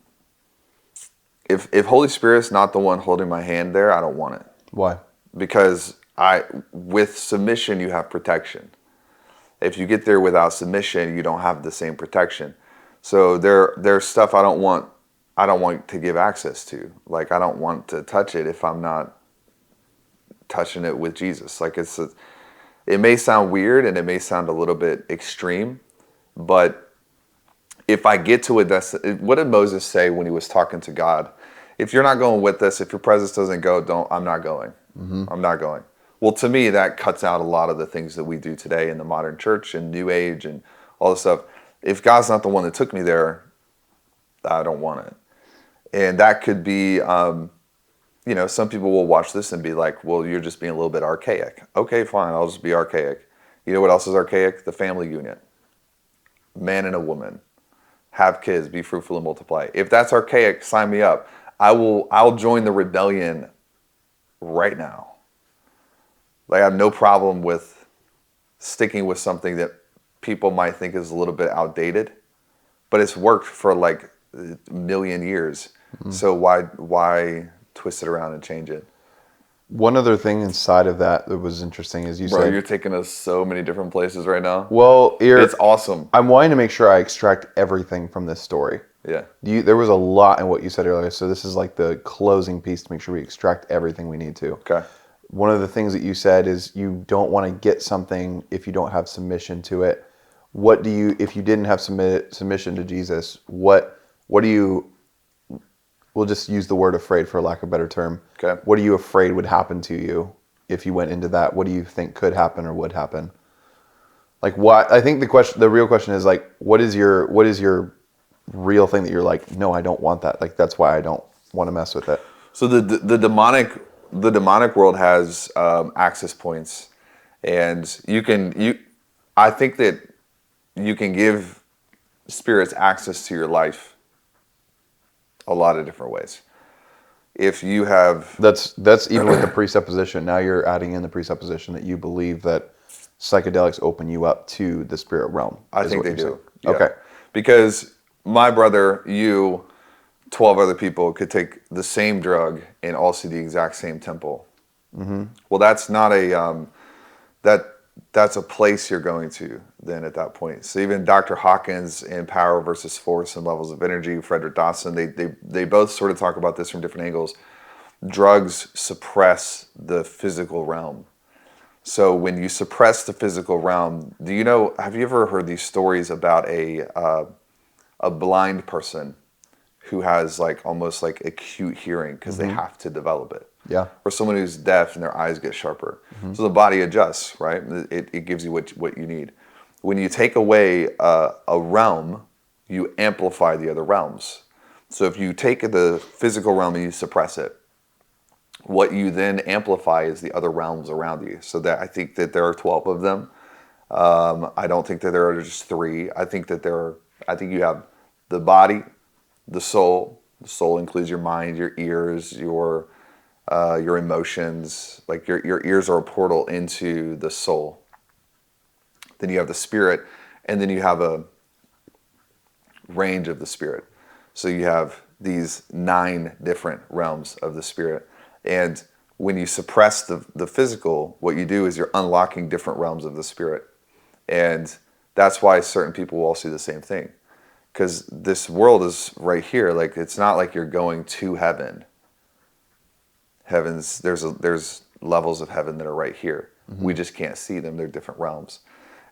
if Holy Spirit's not the one holding my hand there, I don't want it. Why? Because with submission, you have protection. If you get there without submission, you don't have the same protection. So there's stuff I don't want to give access to. Like, I don't want to touch it if I'm not touching it with Jesus. Like, it may sound weird and it may sound a little bit extreme, but if I get to it, what did Moses say when he was talking to God? If you're not going with us, if your presence doesn't go, I'm not going. I'm not going. Well, to me, that cuts out a lot of the things that we do today in the modern church and New Age and all this stuff. If God's not the one that took me there, I don't want it. And that could be, some people will watch this and be like, well, you're just being a little bit archaic. Okay, fine, I'll just be archaic. You know what else is archaic? The family unit. Man and a woman. Have kids, be fruitful and multiply. If that's archaic, sign me up. I'll join the rebellion right now. Like, I have no problem with sticking with something that people might think is a little bit outdated, but it's worked for like a million years. So why twist it around and change it? One other thing inside of that was interesting is you said... you're taking us so many different places right now. Well, it's awesome. I'm wanting to make sure I extract everything from this story. Yeah. There was a lot in what you said earlier, so this is like the closing piece to make sure we extract everything we need to. Okay. One of the things that you said is you don't want to get something if you don't have submission to it. If you didn't have submission to Jesus, what do you... We'll just use the word afraid for lack of a better term. Okay. What are you afraid would happen to you if you went into that? What do you think could happen or would happen? Like, what? I think the real question is like, what is your real thing that you're like, no, I don't want that. Like, that's why I don't want to mess with it. So the demonic world has access points, and I think that you can give spirits access to your life a lot of different ways. If you have... That's even with the presupposition. Now you're adding in the presupposition that you believe that psychedelics open you up to the spirit realm. I think they do. Yeah. Okay. Because my brother, you, 12 other people could take the same drug and all see the exact same temple. Well, that's not that's a place you're going to then at that point. So even Dr. Hawkins in Power versus Force and Levels of Energy, Frederick Dawson, they both sort of talk about this from different angles. Drugs suppress the physical realm. So when you suppress the physical realm, have you ever heard these stories about a blind person who has like almost like acute hearing because they have to develop it? Yeah. Or someone who's deaf and their eyes get sharper. So the body adjusts, right? It gives you what you need. When you take away a realm, you amplify the other realms. So if you take the physical realm and you suppress it, what you then amplify is the other realms around you. So that I think that there are 12 of them. I don't think that there are just three. I think you have the body, the soul. The soul includes your mind, your ears, your emotions. Like your ears are a portal into the soul. Then you have the spirit, and then you have a range of the spirit. So you have these 9 different realms of the spirit. And when you suppress the physical, what you do is you're unlocking different realms of the spirit. And that's why certain people will all see the same thing. Because this world is right here. Like, it's not like you're going to heaven. There's levels of heaven that are right here. We just can't see them. They're different realms.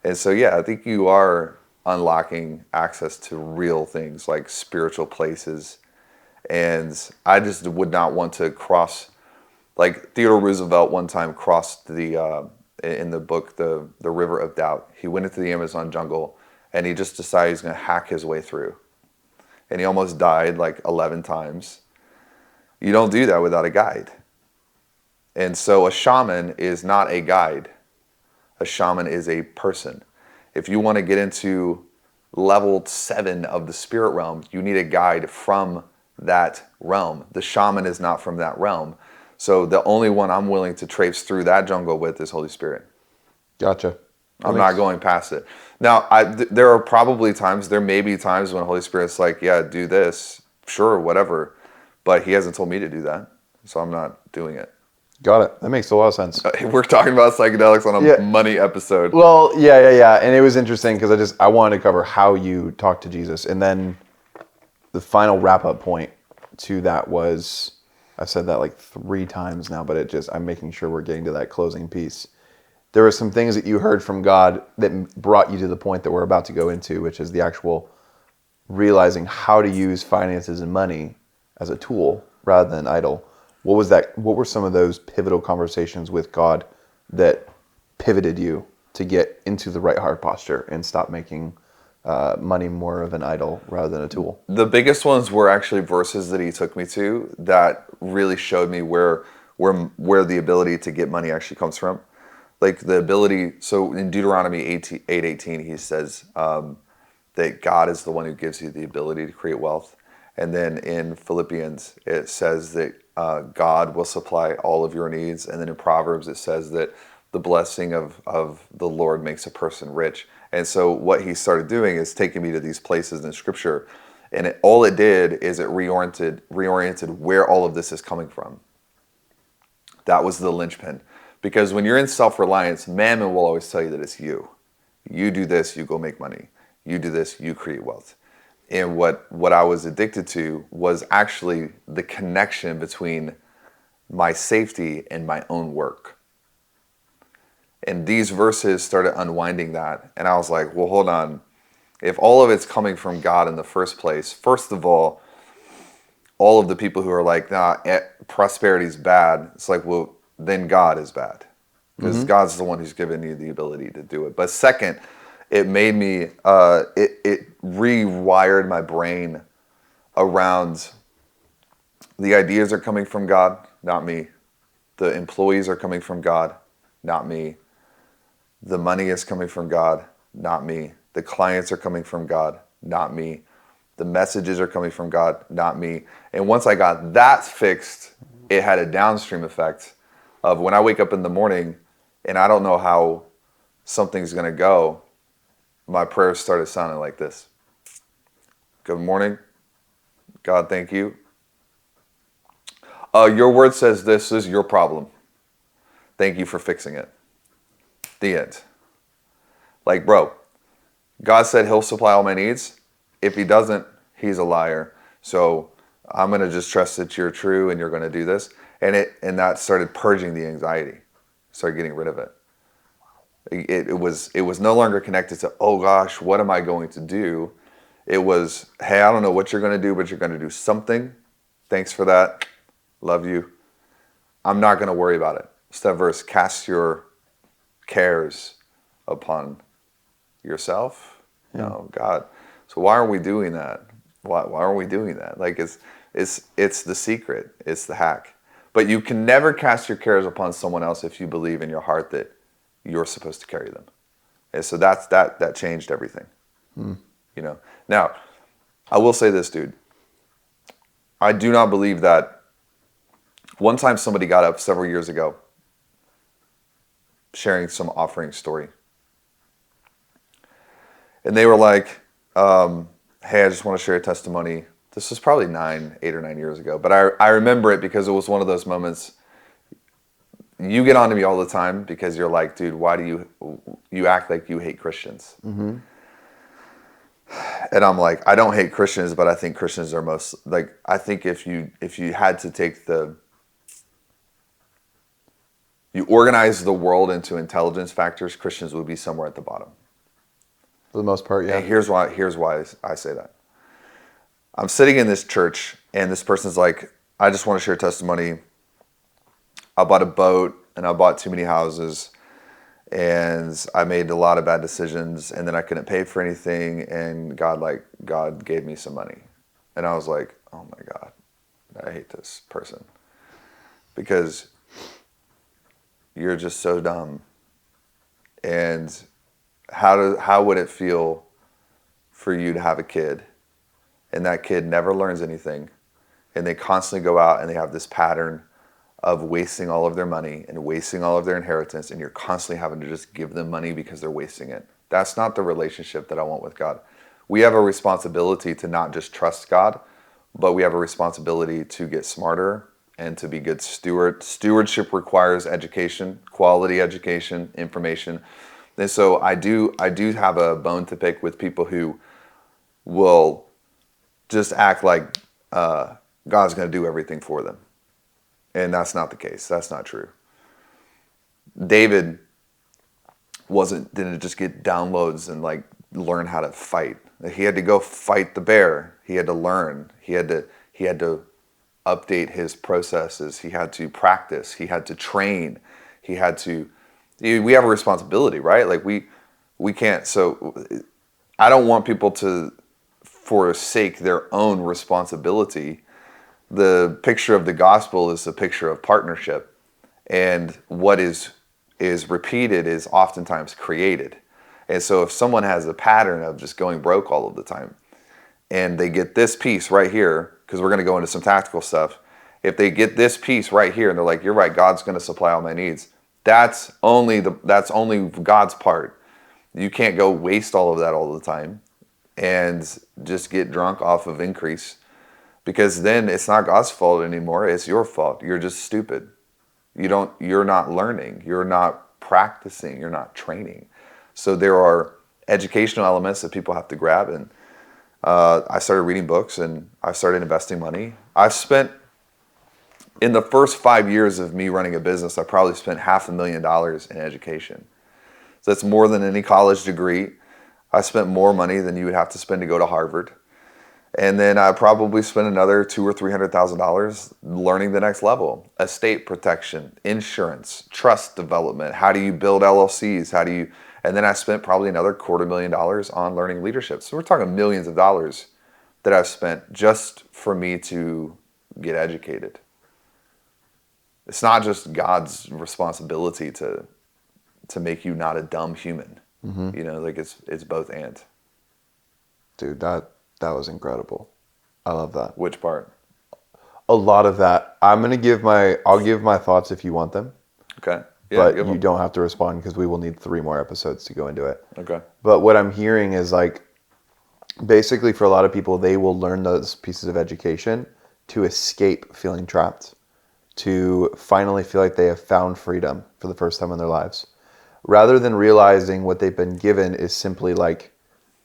And so, yeah, I think you are unlocking access to real things like spiritual places. And I just would not want to cross, like Theodore Roosevelt one time crossed in the book, the River of Doubt. He went into the Amazon jungle and he just decided he's going to hack his way through. And he almost died like 11 times. You don't do that without a guide. And so a shaman is not a guide. A shaman is a person. If you want to get into level 7 of the spirit realm, you need a guide from that realm. The shaman is not from that realm. So the only one I'm willing to traipse through that jungle with is Holy Spirit. Gotcha. I'm not going past it. Now, there may be times when Holy Spirit's like, yeah, do this, sure, whatever. But he hasn't told me to do that, so I'm not doing it. Got it. That makes a lot of sense. We're talking about psychedelics on a money episode. Well, yeah. And it was interesting because I wanted to cover how you talk to Jesus. And then the final wrap-up point to that was, I've said that like 3 times now, but I'm making sure we're getting to that closing piece. There were some things that you heard from God that brought you to the point that we're about to go into, which is the actual realizing how to use finances and money as a tool rather than an idol. What was that? What were some of those pivotal conversations with God that pivoted you to get into the right heart posture and stop making money more of an idol rather than a tool? The biggest ones were actually verses that he took me to that really showed me where the ability to get money actually comes from. Like the ability, so in Deuteronomy 8:18, he says that God is the one who gives you the ability to create wealth. And then in Philippians, it says that God will supply all of your needs. And then in Proverbs, it says that the blessing of the Lord makes a person rich. And so what he started doing is taking me to these places in Scripture. And all it did is it reoriented where all of this is coming from. That was the linchpin. Because when you're in self-reliance, mammon will always tell you that it's you. You do this, you go make money. You do this, you create wealth. And what I was addicted to was actually the connection between my safety and my own work. And these verses started unwinding that. And I was like, well, hold on. If all of it's coming from God in the first place, first of all of the people who are like, nah, prosperity's bad, it's like, well, then God is bad. Because God's the one who's given you the ability to do it. But second, it made me, it rewired my brain around the ideas are coming from God, not me. The employees are coming from God, not me. The money is coming from God, not me. The clients are coming from God, not me. The messages are coming from God, not me. And once I got that fixed, it had a downstream effect of when I wake up in the morning and I don't know how something's going to go, my prayers started sounding like this. Good morning. God, thank you. Your word says this is your problem. Thank you for fixing it. The end. Like, bro, God said he'll supply all my needs. If he doesn't, he's a liar. So I'm going to just trust that you're true and you're going to do this. And that started purging the anxiety. Started getting rid of it. It was no longer connected to, oh gosh, what am I going to do? It was, hey, I don't know what you're going to do, but you're going to do something. Thanks for that. Love you. I'm not going to worry about it. It's that verse, cast your cares upon yourself. No, God. So why are we doing that? Why are we doing that? Like it's the secret. It's the hack. But you can never cast your cares upon someone else if you believe in your heart that you're supposed to carry them. And so that changed everything. Now, I will say this, dude. I do not believe that. One time somebody got up several years ago sharing some offering story. And they were like, hey, I just want to share a testimony. This was probably 8 or 9 years ago. But I remember it because it was one of those moments. You get on to me all the time because you're like, dude, why do you act like you hate Christians? Mm-hmm. And I'm like, I don't hate Christians, but I think Christians are most, like, I think if you had to take you organize the world into intelligence factors, Christians would be somewhere at the bottom. For the most part, yeah. And here's why I say that. I'm sitting in this church, and this person's like, I just want to share testimony. I bought a boat, and I bought too many houses, and I made a lot of bad decisions, and then I couldn't pay for anything, and God gave me some money. And I was like, oh my God, I hate this person. Because you're just so dumb. And how would it feel for you to have a kid, and that kid never learns anything, and they constantly go out and they have this pattern of wasting all of their money and wasting all of their inheritance, and you're constantly having to just give them money because they're wasting it? That's not the relationship that I want with God. We have a responsibility to not just trust God, but we have a responsibility to get smarter and to be good stewards. Stewardship requires education, quality education, information. And so I do have a bone to pick with people who will just act like God's going to do everything for them. And that's not the case. That's not true. David didn't just get downloads and like learn how to fight. He had to go fight the bear. He had to learn. He had to update his processes. He had to practice. He had to train. We have a responsibility, right? Like we can't. So I don't want people to forsake their own responsibility. The picture of the gospel is a picture of partnership, and what is repeated is oftentimes created. And so if someone has a pattern of just going broke all of the time, and they get this piece right here, because we're going to go into some tactical stuff. If they get this piece right here, and they're like, "You're right, God's going to supply all my needs." That's only God's part. You can't go waste all of that all the time, and just get drunk off of increase, because then it's not God's fault anymore. It's your fault. You're just stupid. You're not learning. You're not practicing. You're not training. So there are educational elements that people have to grab, and I started reading books, and I started investing money. I've spent, in the first 5 years of me running a business, I probably spent $500,000 in education. So that's more than any college degree. I spent more money than you would have to spend to go to Harvard. And then I probably spent another $200,000 or $300,000 learning the next level: estate protection, insurance, trust development. How do you build LLCs? And then I spent probably another $250,000 on learning leadership. So we're talking millions of dollars that I've spent just for me to get educated. It's not just God's responsibility to make you not a dumb human. Mm-hmm. Like it's both and. Dude, that was incredible. I love that. Which part? A lot of that. I'll give my thoughts if you want them. Okay. Yeah, but you don't have to respond because we will need 3 more episodes to go into it. Okay. But what I'm hearing is like, basically for a lot of people, they will learn those pieces of education to escape feeling trapped, to finally feel like they have found freedom for the first time in their lives, rather than realizing what they've been given is simply like,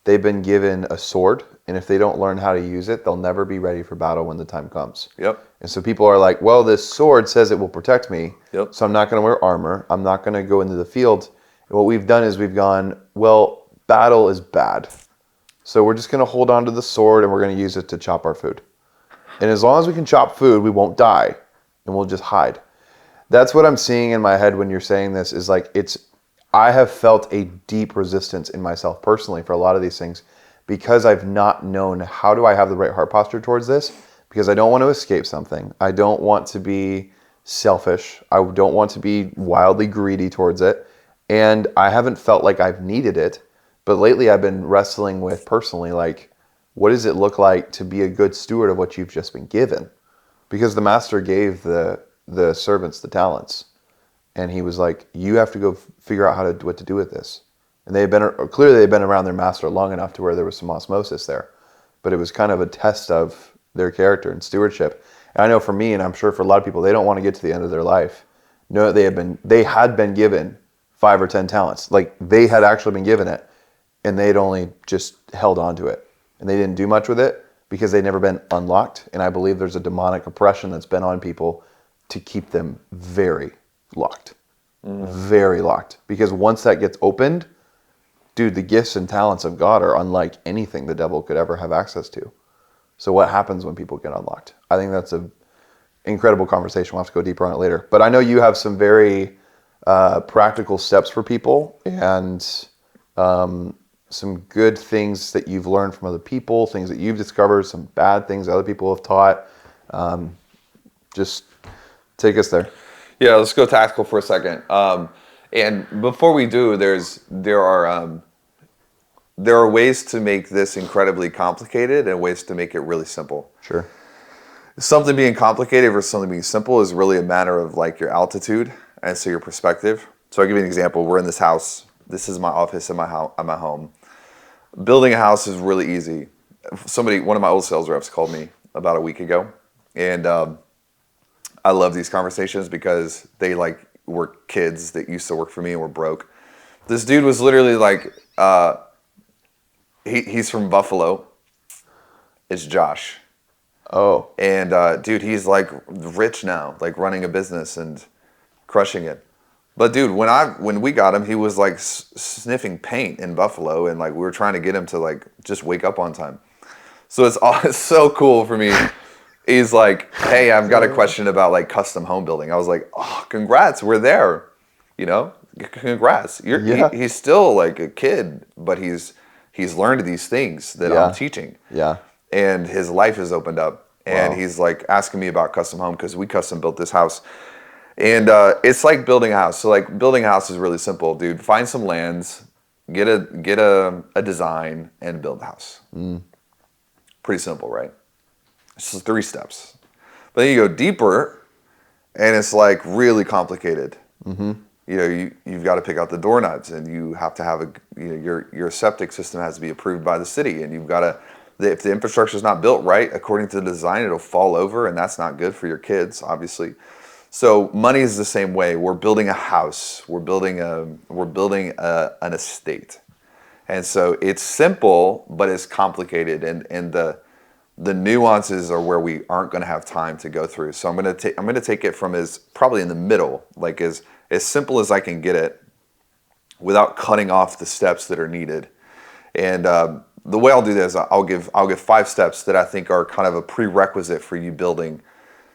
they've been given a sword, and if they don't learn how to use it, they'll never be ready for battle when the time comes. Yep. And so people are like, well, this sword says it will protect me, yep, so I'm not going to wear armor. I'm not going to go into the field. And what we've done is we've gone, well, battle is bad, so we're just going to hold on to the sword, and we're going to use it to chop our food. And as long as we can chop food, we won't die, and we'll just hide. That's what I'm seeing in my head when you're saying this, is like, I have felt a deep resistance in myself personally for a lot of these things, because I've not known how do I have the right heart posture towards this, because I don't want to escape something. I don't want to be selfish. I don't want to be wildly greedy towards it. And I haven't felt like I've needed it. But lately I've been wrestling with personally, like, what does it look like to be a good steward of what you've just been given? Because the master gave the servants the talents. And he was like, you have to go figure out what to do with this. And clearly they'd been around their master long enough to where there was some osmosis there. But it was kind of a test of their character and stewardship. And I know for me, and I'm sure for a lot of people, they don't want to get to the end of their life. No, they had been given 5 or 10 talents. Like, they had actually been given it, and they'd only just held on to it. And they didn't do much with it because they'd never been unlocked. And I believe there's a demonic oppression that's been on people to keep them very locked. Very locked. Because once that gets opened, dude, the gifts and talents of God are unlike anything the devil could ever have access to. So what happens when people get unlocked? I think that's an incredible conversation. We'll have to go deeper on it later. But I know you have some very practical steps for people, and some good things that you've learned from other people, things that you've discovered, some bad things other people have taught. Just take us there. Yeah, let's go tactical for a second. And before we do, there are ways to make this incredibly complicated and ways to make it really simple. Sure. Something being complicated versus something being simple is really a matter of like your altitude and so your perspective. So I'll give you an example. We're in this house. This is my office at my home. Building a house is really easy. One of my old sales reps called me about a week ago, and I love these conversations because they were kids that used to work for me and were broke. This dude was literally like, he's from Buffalo. It's Josh. Oh. And dude, he's like rich now, like running a business and crushing it. But dude, when we got him, he was like sniffing paint in Buffalo, and like we were trying to get him to like just wake up on time. So it's so cool for me. He's like, hey, I've got a question about like custom home building. I was like, oh, congrats, we're there. You know, congrats. He's still like a kid, but he's learned these things that I'm teaching. Yeah. And his life has opened up. And Wow. he's like asking me about custom home because we custom built this house. And it's like building a house. So like building a house is really simple, dude. Find some lands, get a design, and build a house. Pretty simple, right? It's just 3 steps. But then you go deeper, and it's like really complicated. You know, you've got to pick out the doorknobs, and you have to have your septic system has to be approved by the city, and you've got to. If the infrastructure is not built right according to the design, it'll fall over, and that's not good for your kids, obviously. So money is the same way. We're building a house. We're building an estate, and so it's simple, but it's complicated, and the nuances are where we aren't going to have time to go through. So I'm going to take it from probably in the middle, like as simple as I can get it, without cutting off the steps that are needed. And the way I'll do this, I'll give 5 steps that I think are kind of a prerequisite for you building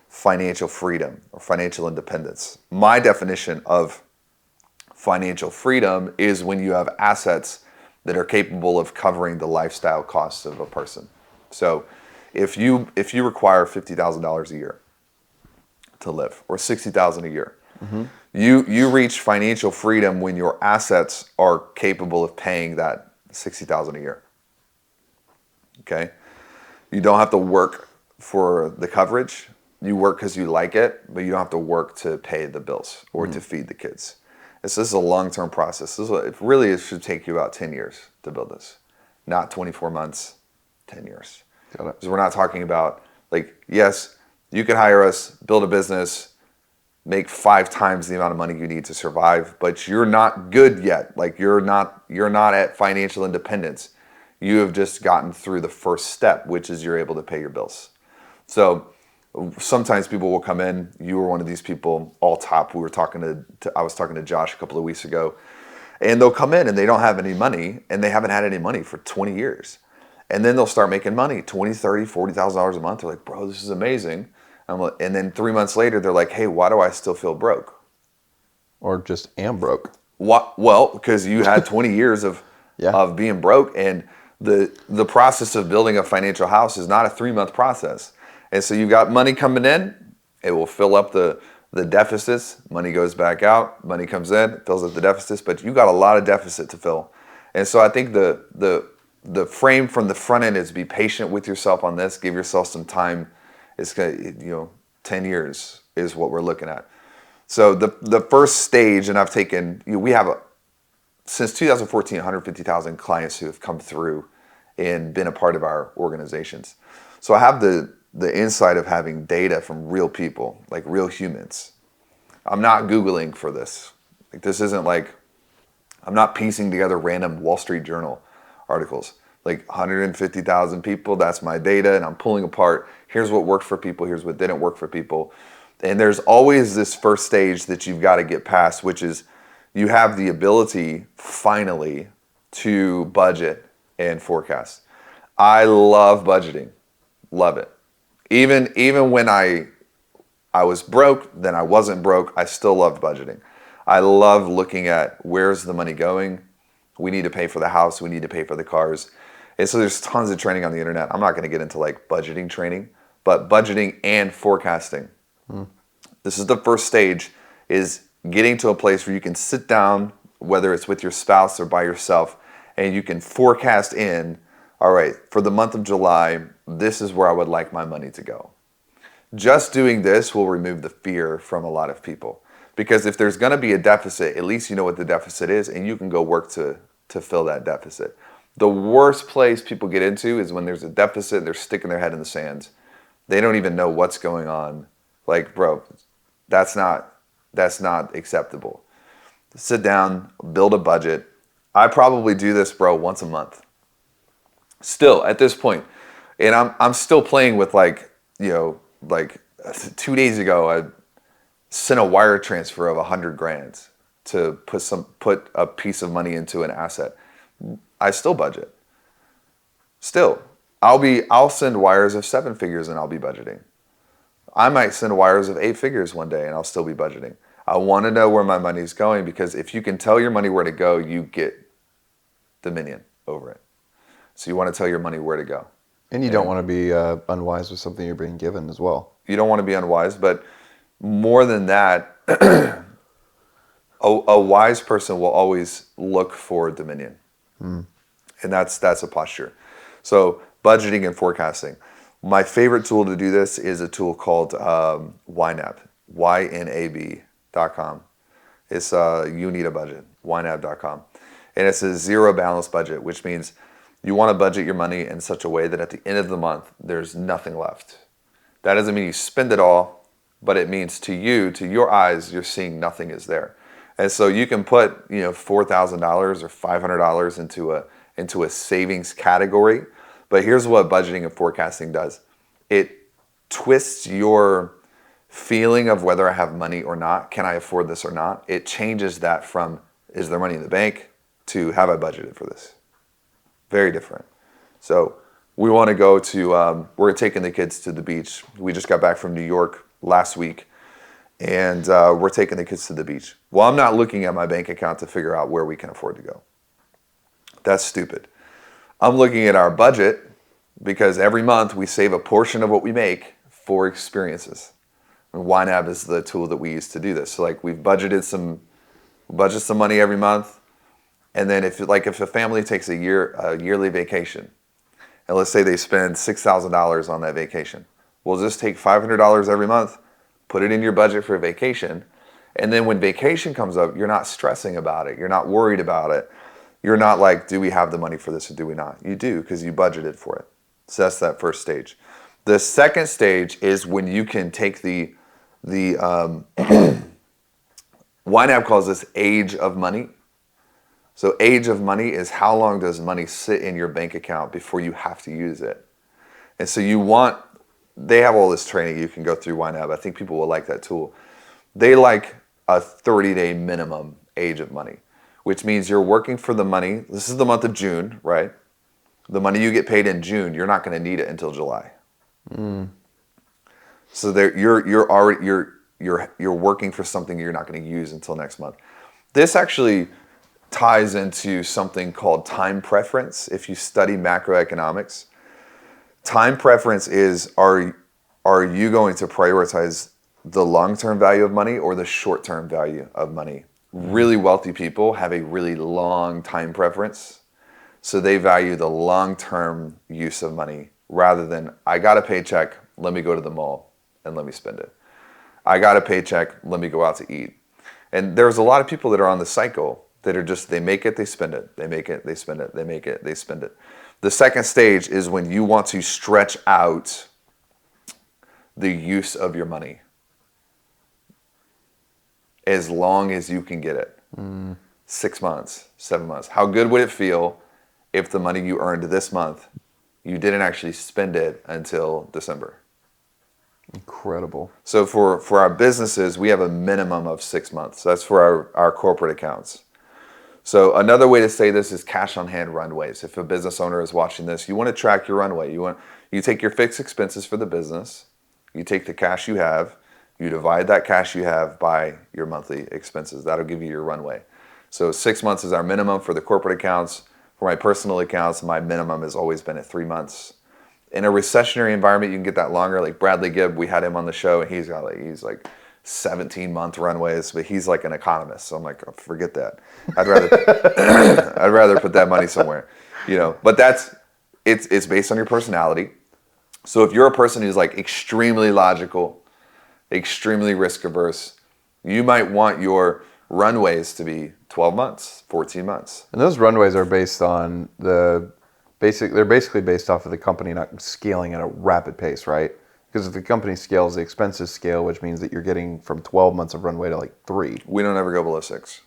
financial freedom or financial independence. My definition of financial freedom is when you have assets that are capable of covering the lifestyle costs of a person. So if you require $50,000 a year to live, or $60,000 a year, you reach financial freedom when your assets are capable of paying that $60,000 a year. Okay? You don't have to work for the coverage. You work because you like it, but you don't have to work to pay the bills or to feed the kids. This is a long-term process. It should take you about 10 years to build this, not 24 months, 10 years. Got it. Because we're not talking about, like, yes, you can hire us, build a business, make 5 times the amount of money you need to survive, but you're not good yet. Like, you're not at financial independence. You have just gotten through the first step, which is you're able to pay your bills. So sometimes people will come in. You were one of these people, all top. I was talking to Josh a couple of weeks ago, and they'll come in and they don't have any money, and they haven't had any money for 20 years. And then they'll start making money, $20,000, $30,000, $40,000 a month. They're like, bro, this is amazing. And then 3 months later, they're like, hey, why do I still feel broke? Or just am broke. What? Well, because you had 20 years of being broke, and the process of building a financial house is not a 3-month process. And so you've got money coming in. It will fill up the The deficits, money goes back out, money comes in, fills up the deficits, but you got a lot of deficit to fill. And so I think the frame from the front end is be patient with yourself on this, give yourself some time. It's gonna, 10 years is what we're looking at. So the first stage, and I've taken, we have since 2014, 150,000 clients who have come through and been a part of our organizations. So I have the insight of having data from real people, like real humans. I'm not Googling for this. Like, this isn't like, I'm not piecing together random Wall Street Journal articles. Like 150,000 people, that's my data, and I'm pulling apart, here's what worked for people, here's what didn't work for people. And there's always this first stage that you've got to get past, which is you have the ability, finally, to budget and forecast. I love budgeting. Love it. Even when I was broke, then I wasn't broke, I still loved budgeting. I love looking at where's the money going. We need to pay for the house. We need to pay for the cars. And so there's tons of training on the internet. I'm not going to get into like budgeting training, but budgeting and forecasting. This is the first stage, is getting to a place where you can sit down, whether it's with your spouse or by yourself, and you can forecast in, all right, for the month of July, this is where I would like my money to go. Just doing this will remove the fear from a lot of people. Because if there's going to be a deficit, at least you know what the deficit is, and you can go work to fill that deficit. The worst place people get into is when there's a deficit and they're sticking their head in the sand. They don't even know what's going on. Like, bro, that's not acceptable. Sit down, build a budget. I probably do this, bro, once a month. Still, at this point. And I'm still playing with like 2 days ago, I sent a wire transfer of $100,000 to put a piece of money into an asset. I still budget. Still, I'll send wires of 7 figures and I'll be budgeting. I might send wires of 8 figures one day and I'll still be budgeting. I want to know where my money's going, because if you can tell your money where to go, you get dominion over it. So you want to tell your money where to go. And you don't want to be unwise with something you're being given as well. You don't want to be unwise, but more than that, a wise person will always look for dominion. And that's a posture. So budgeting and forecasting. My favorite tool to do this is a tool called YNAB, YNAB.com. It's You Need a Budget, YNAB.com. And it's a zero balance budget, which means you want to budget your money in such a way that at the end of the month, there's nothing left. That doesn't mean you spend it all, but it means to you, to your eyes, you're seeing nothing is there. And so you can put $4,000 or $500 into a savings category. But here's what budgeting and forecasting does. It twists your feeling of whether I have money or not. Can I afford this or not? It changes that from, is there money in the bank, to have I budgeted for this? Very different. So we want to go to, we're taking the kids to the beach. We just got back from New York last week, and we're taking the kids to the beach. Well, I'm not looking at my bank account to figure out where we can afford to go. That's stupid. I'm looking at our budget, because every month we save a portion of what we make for experiences. And YNAB is the tool that we use to do this. So like we've budgeted some money every month, and then if a family takes a yearly vacation, and let's say they spend $6,000 on that vacation, we'll just take $500 every month, put it in your budget for a vacation, and then when vacation comes up, you're not stressing about it. You're not worried about it. You're not like, do we have the money for this or do we not? You do, because you budgeted for it. So that's that first stage. The second stage is when you can take the YNAB calls this age of money. So age of money is how long does money sit in your bank account before you have to use it. And so they have all this training you can go through YNAB. I think people will like that tool. They like a 30-day minimum age of money, which means you're working for the money. This is the month of June, right? The money you get paid in June, you're not going to need it until July. So you're working for something you're not going to use until next month. This actually ties into something called time preference. If you study macroeconomics, time preference is are you going to prioritize the long-term value of money or the short-term value of money. Really wealthy people have a really long time preference. So they value the long-term use of money rather than, I got a paycheck, let me go to the mall and let me spend it. I got a paycheck, let me go out to eat. And there's a lot of people that are on the cycle that are just, they make it, they spend it. They make it, they spend it. They make it, they spend it. The second stage is when you want to stretch out the use of your money as long as you can get it. 6 months, 7 months. How good would it feel if the money you earned this month, you didn't actually spend it until December? Incredible. So for our businesses, we have a minimum of 6 months. That's for our corporate accounts. So another way to say this is cash on hand runways. If a business owner is watching this, you want to track your runway. You take your fixed expenses for the business, you take the cash you have, you divide that cash you have by your monthly expenses. That'll give you your runway. So 6 months is our minimum for the corporate accounts. For my personal accounts, my minimum has always been at 3 months. In a recessionary environment, you can get that longer. Like Bradley Gibb, we had him on the show, and he's like 17-month runways, but he's like an economist. So I'm like, oh, forget that. I'd rather put that money somewhere, But it's based on your personality. So if you're a person who's like extremely logical, extremely risk averse, you might want your runways to be 12 months, 14 months. And those runways are based on they're basically based off of the company not scaling at a rapid pace, right? Because if the company scales, the expenses scale, which means that you're getting from 12 months of runway to like 3. We don't ever go below 6.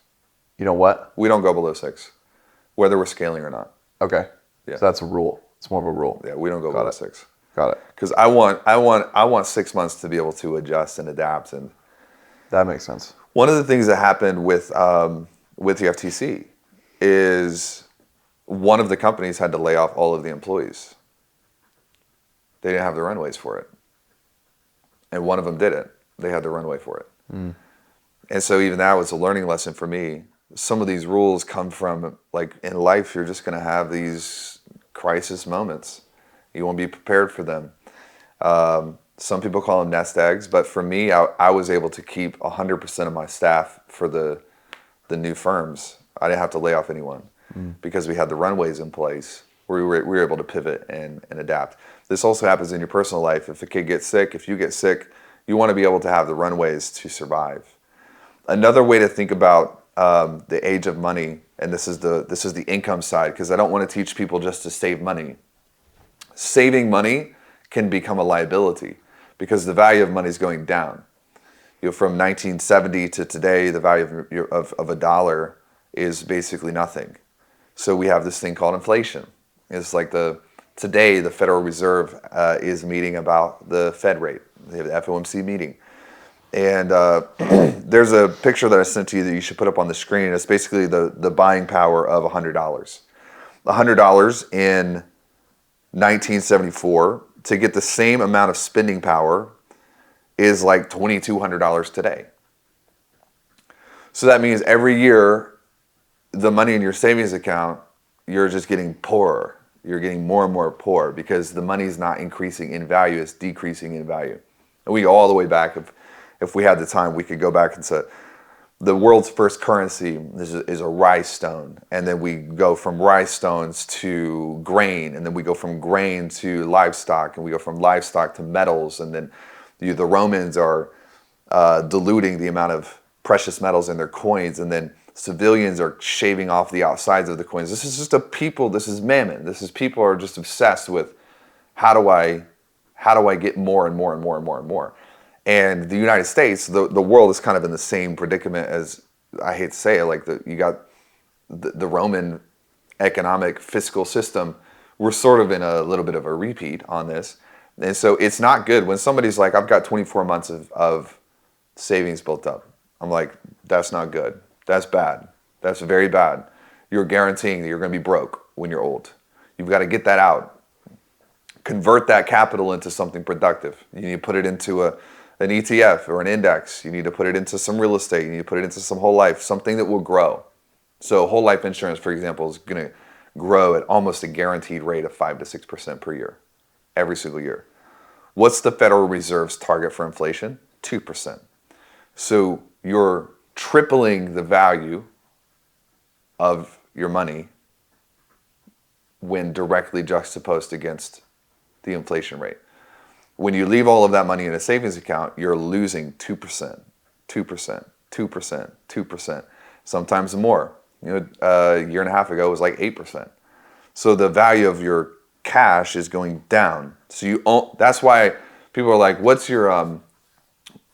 You know what? We don't go below 6, whether we're scaling or not. Okay. Yeah. So that's a rule. It's more of a rule. Yeah, we don't go below 6. Got it. Because I want 6 months to be able to adjust and adapt. And that makes sense. one of the things that happened with the FTC is one of the companies had to lay off all of the employees. They didn't have the runways for it. And one of them didn't. They had the runway for it. And so even that was a learning lesson for me. Some of these rules come from, like in life, you're just going to have these crisis moments. You won't be prepared for them. Some people call them nest eggs, but for me, I was able to keep 100% of my staff for the new firms. I didn't have to lay off anyone because we had the runways in place where we were able to pivot and adapt. This also happens in your personal life. If a kid gets sick, if you get sick, you want to be able to have the runways to survive. Another way to think about the age of money, and this is the income side, because I don't want to teach people just to save money. Saving money can become a liability because the value of money is going down. From 1970 to today, the value of a dollar is basically nothing. So we have this thing called inflation. It's like today the Federal Reserve is meeting about the Fed rate. They have the FOMC meeting. And there's a picture that I sent to you that you should put up on the screen. It's basically the buying power of $100. $100 in 1974 to get the same amount of spending power is like $2,200 today. So that means every year, the money in your savings account, you're just getting poorer. You're getting more and more poor because the money's not increasing in value, it's decreasing in value. And we go all the way back. If we had the time, we could go back and say, the world's first currency is a rice stone. And then we go from rice stones to grain. And then we go from grain to livestock. And we go from livestock to metals. And then the Romans are diluting the amount of precious metals in their coins. And then civilians are shaving off the outsides of the coins. This is just this is mammon. People are just obsessed with how do I get more and more and more and more and more. And the United States, the world is kind of in the same predicament as, I hate to say it, like you got the Roman economic fiscal system. We're sort of in a little bit of a repeat on this. And so it's not good when somebody's like, I've got 24 months of savings built up. I'm like, that's not good. That's bad. That's very bad. You're guaranteeing that you're going to be broke when you're old. You've got to get that out. Convert that capital into something productive. You need to put it into an ETF or an index. You need to put it into some real estate. You need to put it into some whole life, something that will grow. So whole life insurance, for example, is going to grow at almost a guaranteed rate of 5 to 6% per year, every single year. What's the Federal Reserve's target for inflation? 2%. So you're tripling the value of your money when directly juxtaposed against the inflation rate. When you leave all of that money in a savings account, you're losing 2%, 2%, 2%, 2%, sometimes more. A year and a half ago it was like 8%. So the value of your cash is going down. So that's why people are like, what's your,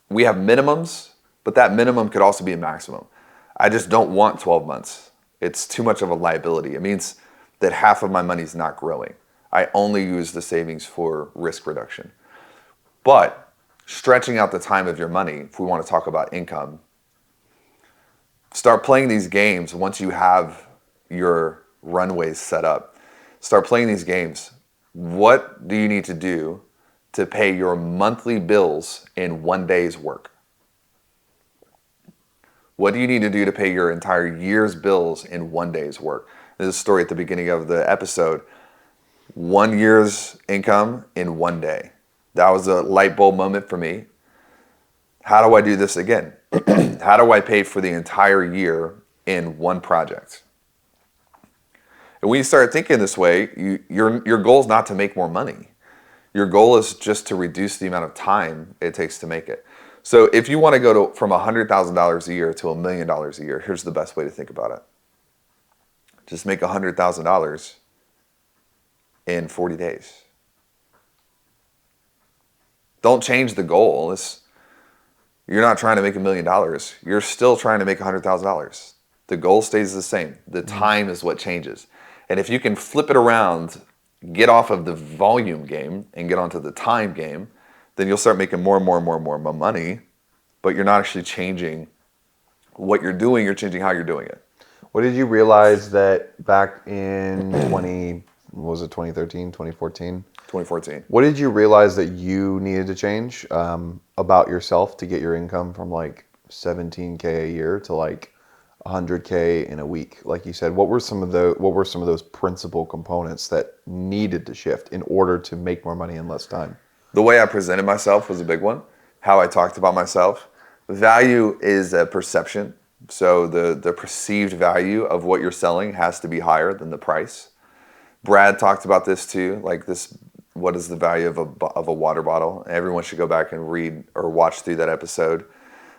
we have minimums, but that minimum could also be a maximum. I just don't want 12 months. It's too much of a liability. It means that half of my money is not growing. I only use the savings for risk reduction. But stretching out the time of your money, if we want to talk about income, start playing these games once you have your runways set up. Start playing these games. What do you need to do to pay your monthly bills in one day's work? What do you need to do to pay your entire year's bills in one day's work? There's a story at the beginning of the episode. 1 year's income in one day. That was a light bulb moment for me. How do I do this again? How do I pay for the entire year in one project? And when you start thinking this way, your goal is not to make more money. Your goal is just to reduce the amount of time it takes to make it. So if you want to go from $100,000 a year to $1 million a year, here's the best way to think about it. Just make $100,000 in 40 days. Don't change the goal. You're not trying to make $1 million. You're still trying to make $100,000. The goal stays the same. The time is what changes. And if you can flip it around, get off of the volume game and get onto the time game, then you'll start making more and more and more and more money, but you're not actually changing what you're doing, you're changing how you're doing it. What did you realize that back in 2013, 2014? 2014. What did you realize that you needed to change about yourself to get your income from like $17K a year to like $100K in a week? Like you said, what were some of those principal components that needed to shift in order to make more money in less time? The way I presented myself was a big one. How I talked about myself. Value is a perception. So the perceived value of what you're selling has to be higher than the price. Brad talked about this too, like this, what is the value of a water bottle? Everyone should go back and read or watch through that episode.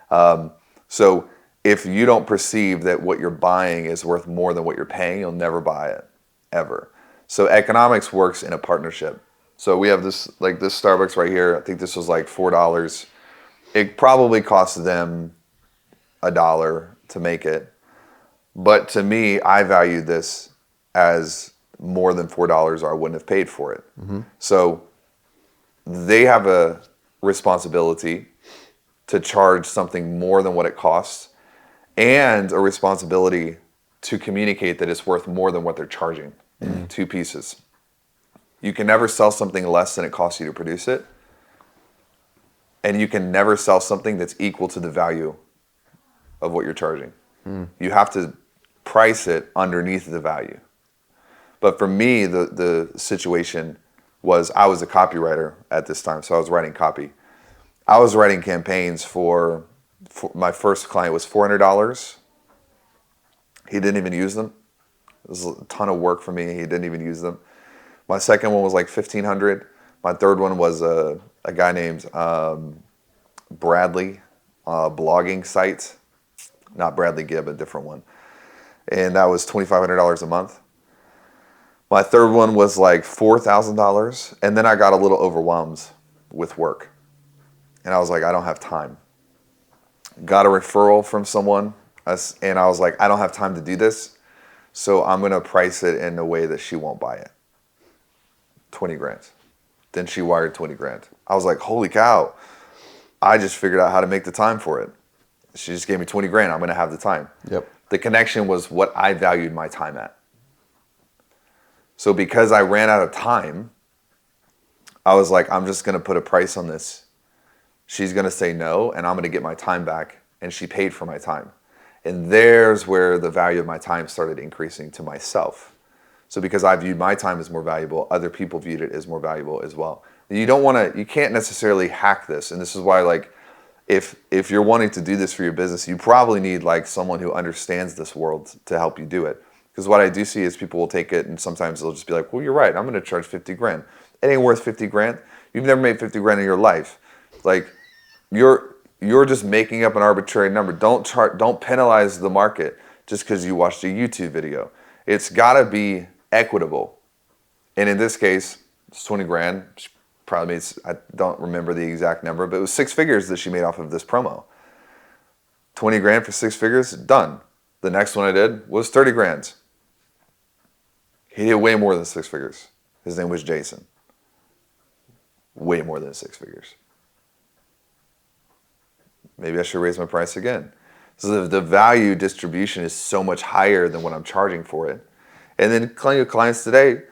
So if you don't perceive that what you're buying is worth more than what you're paying, you'll never buy it, ever. So economics works in a partnership. So we have this Starbucks right here. I think this was like $4. It probably cost them $1 to make it. But to me, I valued this as more than $4 or I wouldn't have paid for it. Mm-hmm. So they have a responsibility to charge something more than what it costs and a responsibility to communicate that it's worth more than what they're charging. Mm-hmm. Two pieces. You can never sell something less than it costs you to produce it. And you can never sell something that's equal to the value of what you're charging. Mm. You have to price it underneath the value. But for me, the situation was I was a copywriter at this time, so I was writing copy. I was writing campaigns for my first client was $400. He didn't even use them. It was a ton of work for me. He didn't even use them. My second one was like $1,500. My third one was a guy named Bradley, blogging site. Not Bradley Gibb, a different one. And that was $2,500 a month. My third one was like $4,000. And then I got a little overwhelmed with work. And I was like, I don't have time. Got a referral from someone. And I was like, I don't have time to do this. So I'm going to price it in a way that she won't buy it. 20 grand. Then she wired 20 grand. I was like, holy cow. I just figured out how to make the time for it. She just gave me 20 grand. I'm going to have the time. Yep. The connection was what I valued my time at. So because I ran out of time, I was like, I'm just going to put a price on this. She's going to say no, and I'm going to get my time back. And she paid for my time. And there's where the value of my time started increasing to myself. So because I viewed my time as more valuable, other people viewed it as more valuable as well. You can't necessarily hack this. And this is why, like, if you're wanting to do this for your business, you probably need like someone who understands this world to help you do it. Because what I do see is people will take it and sometimes they'll just be like, well, you're right, I'm going to charge 50 grand. It ain't worth 50 grand. You've never made 50 grand in your life. Like you're just making up an arbitrary number. Don't penalize the market just because you watched a YouTube video. It's got to be equitable. And in this case, it's 20 grand. She probably made, I don't remember the exact number, but it was 6 figures that she made off of this promo. 20 grand for 6 figures, done. The next one I did was 30 grand. He did way more than 6 figures. His name was Jason. Way more than 6 figures. Maybe I should raise my price again. So the value distribution is so much higher than what I'm charging for it. And then clients today,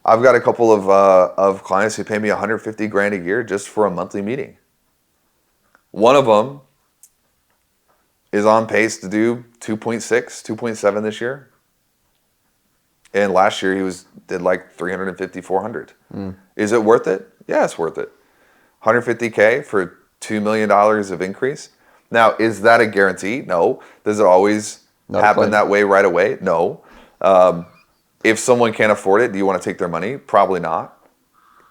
I've got a couple of clients who pay me 150 grand a year just for a monthly meeting. One of them is on pace to do 2.6, 2.7 this year. And last year he did like 350, 400. Is it worth it? Yeah, it's worth it. 150K for $2 million of increase. Now, is that a guarantee? No. Does it always happen that way right away? No. If someone can't afford it, do you want to take their money? Probably not.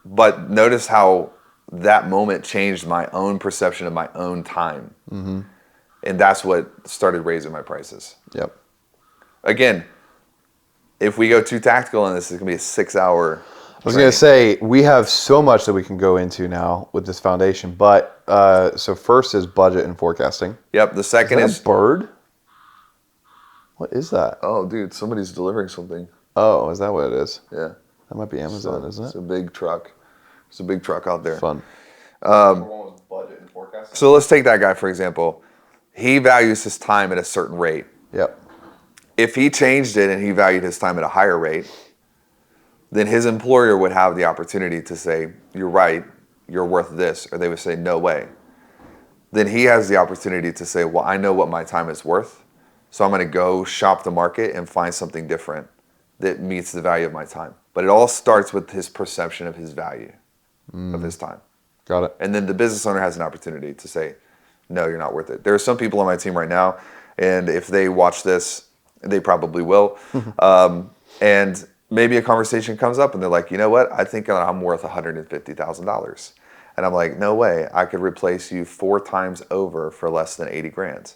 But notice how that moment changed my own perception of my own time. Mm-hmm. And that's what started raising my prices. Yep. Again, if we go too tactical on this, it's going to be a 6-hour I was going to say, we have so much that we can go into now with this foundation. But, so first is budget and forecasting. Yep. The second is a bird? What is that? Oh, dude, somebody's delivering something. Oh, is that what it is? Yeah. That might be Amazon, isn't it? It's a big truck. It's a big truck out there. Fun. Budget and forecasting. So let's take that guy, for example. He values his time at a certain rate. Yep. If he changed it and he valued his time at a higher rate, then his employer would have the opportunity to say, you're right, you're worth this, or they would say, no way. Then he has the opportunity to say, well, I know what my time is worth, so I'm going to go shop the market and find something different that meets the value of my time. But it all starts with his perception of his value of his time. Got it. And then the business owner has an opportunity to say, no, you're not worth it. There are some people on my team right now, and if they watch this, they probably will. And maybe a conversation comes up and they're like, you know what? I think I'm worth $150,000. And I'm like, no way. I could replace you 4 times over for less than 80 grand.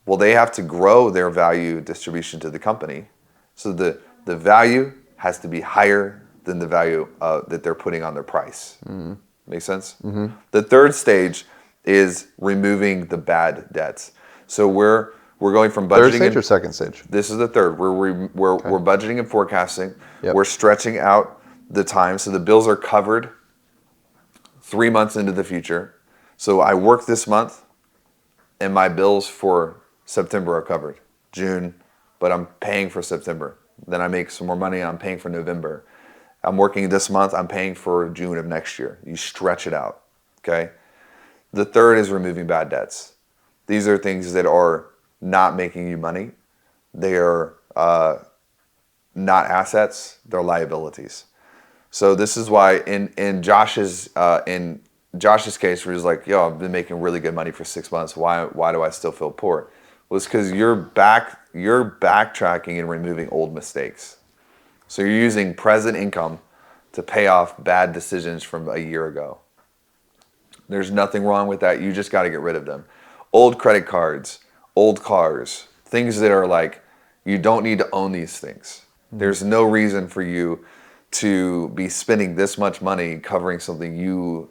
Well, they have to grow their value distribution to the company. So the value has to be higher than the value that they're putting on their price. Mm-hmm. Make sense? Mm-hmm. The third stage is removing the bad debts. So we're going from budgeting. Third stage or second stage? This is the third. We're budgeting and forecasting. Yep. We're stretching out the time so the bills are covered 3 months into the future. So I work this month, and my bills for September are covered. June, but I'm paying for September. Then I make some more money, and I'm paying for November. I'm working this month. I'm paying for June of next year. You stretch it out. Okay. The third is removing bad debts. These are things that are not making you money. They are not assets. They're liabilities. So this is why in Josh's case, where he's like, yo, I've been making really good money for 6 months. Why do I still feel poor? Well, it's because you're backtracking and removing old mistakes. So you're using present income to pay off bad decisions from a year ago. There's nothing wrong with that. You just got to get rid of them. Old credit cards, old cars, things that are like, you don't need to own these things. There's no reason for you to be spending this much money covering something you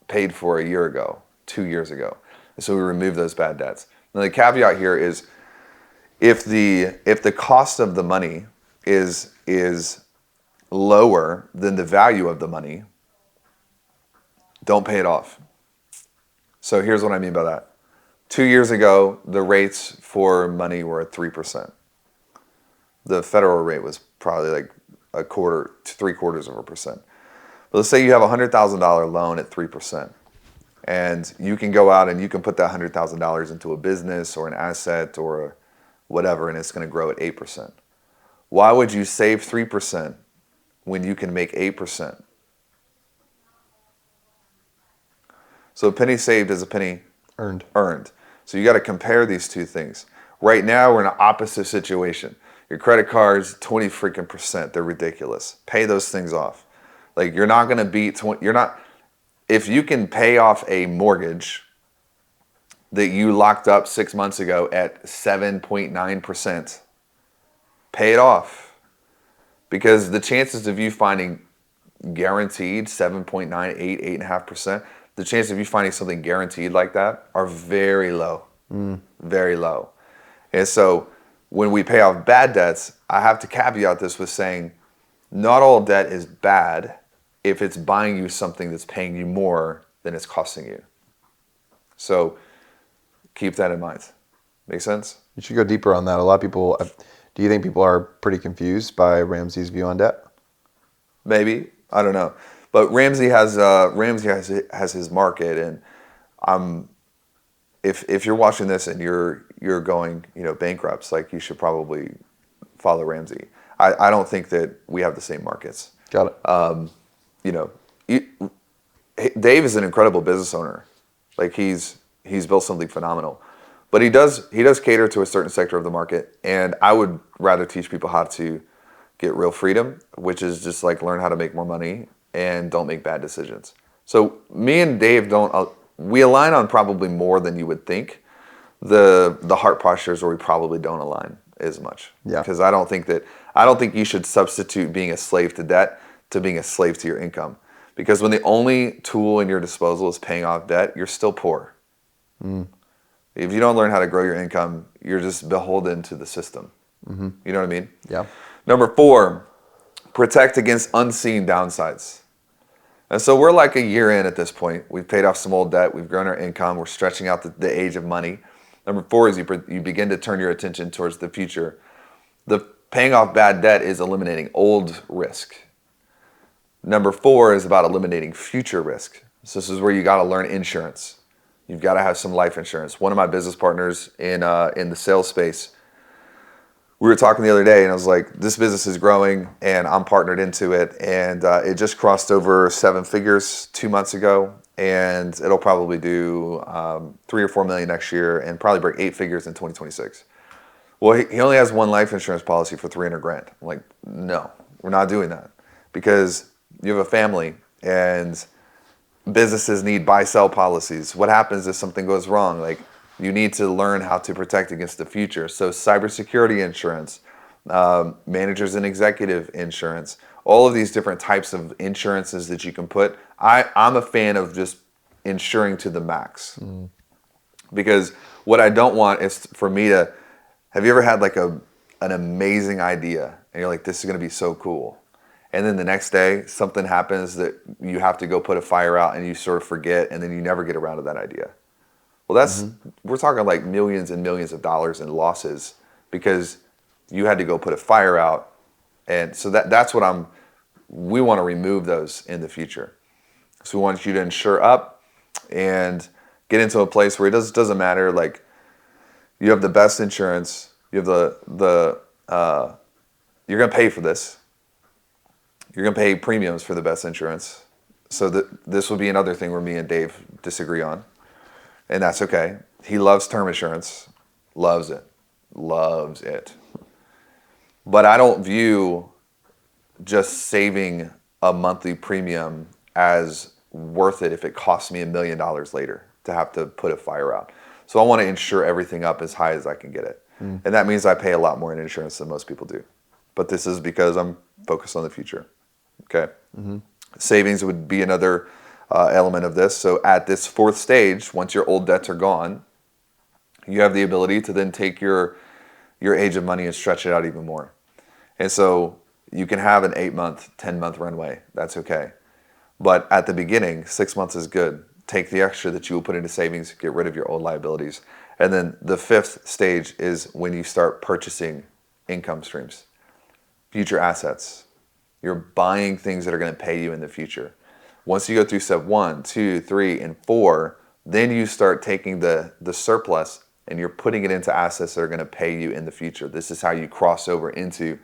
paid for a year ago, 2 years ago. And so we remove those bad debts. Now the caveat here is if the cost of the money is lower than the value of the money, don't pay it off. So here's what I mean by that. 2 years ago, the rates for money were at 3%. The federal rate was probably like 1/4 to 3/4%. But let's say you have a $100,000 loan at 3%. And you can go out and you can put that $100,000 into a business or an asset or whatever, and it's going to grow at 8%. Why would you save 3% when you can make 8%? So a penny saved is a penny Earned. earned. So you got to compare these two things. Right now, we're in an opposite situation. Your credit cards, 20 freaking percent. They're ridiculous. Pay those things off. Like, you're not going to beat 20. You're not. If you can pay off a mortgage that you locked up 6 months ago at 7.9%, pay it off. Because the chances of you finding guaranteed 7.9, 8.5%, the chance of you finding something guaranteed like that are very low. Very low. And so when we pay off bad debts, I have to caveat this with saying not all debt is bad if it's buying you something that's paying you more than it's costing you. So keep that in mind. Make sense? You should go deeper on that. A lot of people, do you think people are pretty confused by Ramsey's view on debt? Maybe. I don't know. But Ramsey has his market, and if you're watching this and you're going bankrupts, like, you should probably follow Ramsey. I don't think that we have the same markets. Got it. Dave is an incredible business owner. Like, he's built something phenomenal, but he does cater to a certain sector of the market, and I would rather teach people how to get real freedom, which is just like learn how to make more money and don't make bad decisions. So me and Dave we align on probably more than you would think. The heart postures where we probably don't align as much. Yeah. Because I don't think you should substitute being a slave to debt to being a slave to your income. Because when the only tool in your disposal is paying off debt, you're still poor. If you don't learn how to grow your income, you're just beholden to the system. You know what I mean? Yeah. Number 4, protect against unseen downsides. And so we're like a year in at this point. We've paid off some old debt. We've grown our income. We're stretching out the age of money. Number 4 is you begin to turn your attention towards the future. The paying off bad debt is eliminating old risk. Number 4 is about eliminating future risk. So this is where you got to learn insurance. You've got to have some life insurance. One of my business partners in the sales space, we were talking the other day, and I was like, this business is growing, and I'm partnered into it, and it just crossed over 7 figures 2 months ago, and it'll probably do 3 or 4 million next year, and probably break 8 figures in 2026. Well, he only has one life insurance policy for $300,000. I'm like, no, we're not doing that, because you have a family, and businesses need buy-sell policies. What happens if something goes wrong? Like, you need to learn how to protect against the future. So cybersecurity insurance, managers and executive insurance, all of these different types of insurances that you can put. I'm a fan of just insuring to the max. Because what I don't want is for me to, have you ever had like an amazing idea and you're like, this is going to be so cool. And then the next day something happens that you have to go put a fire out and you sort of forget, and then you never get around to that idea. Well, we're talking like millions and millions of dollars in losses because you had to go put a fire out. And so that's what we want to remove those in the future. So we want you to insure up and get into a place where it doesn't matter. Like, you have the best insurance, you have you're going to pay for this. You're going to pay premiums for the best insurance. So this will be another thing where me and Dave disagree on. And that's okay. He loves term insurance. Loves it. But I don't view just saving a monthly premium as worth it if it costs me $1 million later to have to put a fire out. So I want to insure everything up as high as I can get it. And that means I pay a lot more in insurance than most people do. But this is because I'm focused on the future. Okay? Savings would be another element of this. So at this 4th stage, once your old debts are gone, you have the ability to then take your age of money and stretch it out even more. And so you can have an 8-month, 10-month runway. That's okay. But at the beginning, 6 months is good. Take the extra that you will put into savings, get rid of your old liabilities. And then the 5th stage is when you start purchasing income streams, future assets. You're buying things that are going to pay you in the future. Once you go through step 1, 2, 3, and 4, then you start taking the surplus and you're putting it into assets that are going to pay you in the future. This is how you cross over into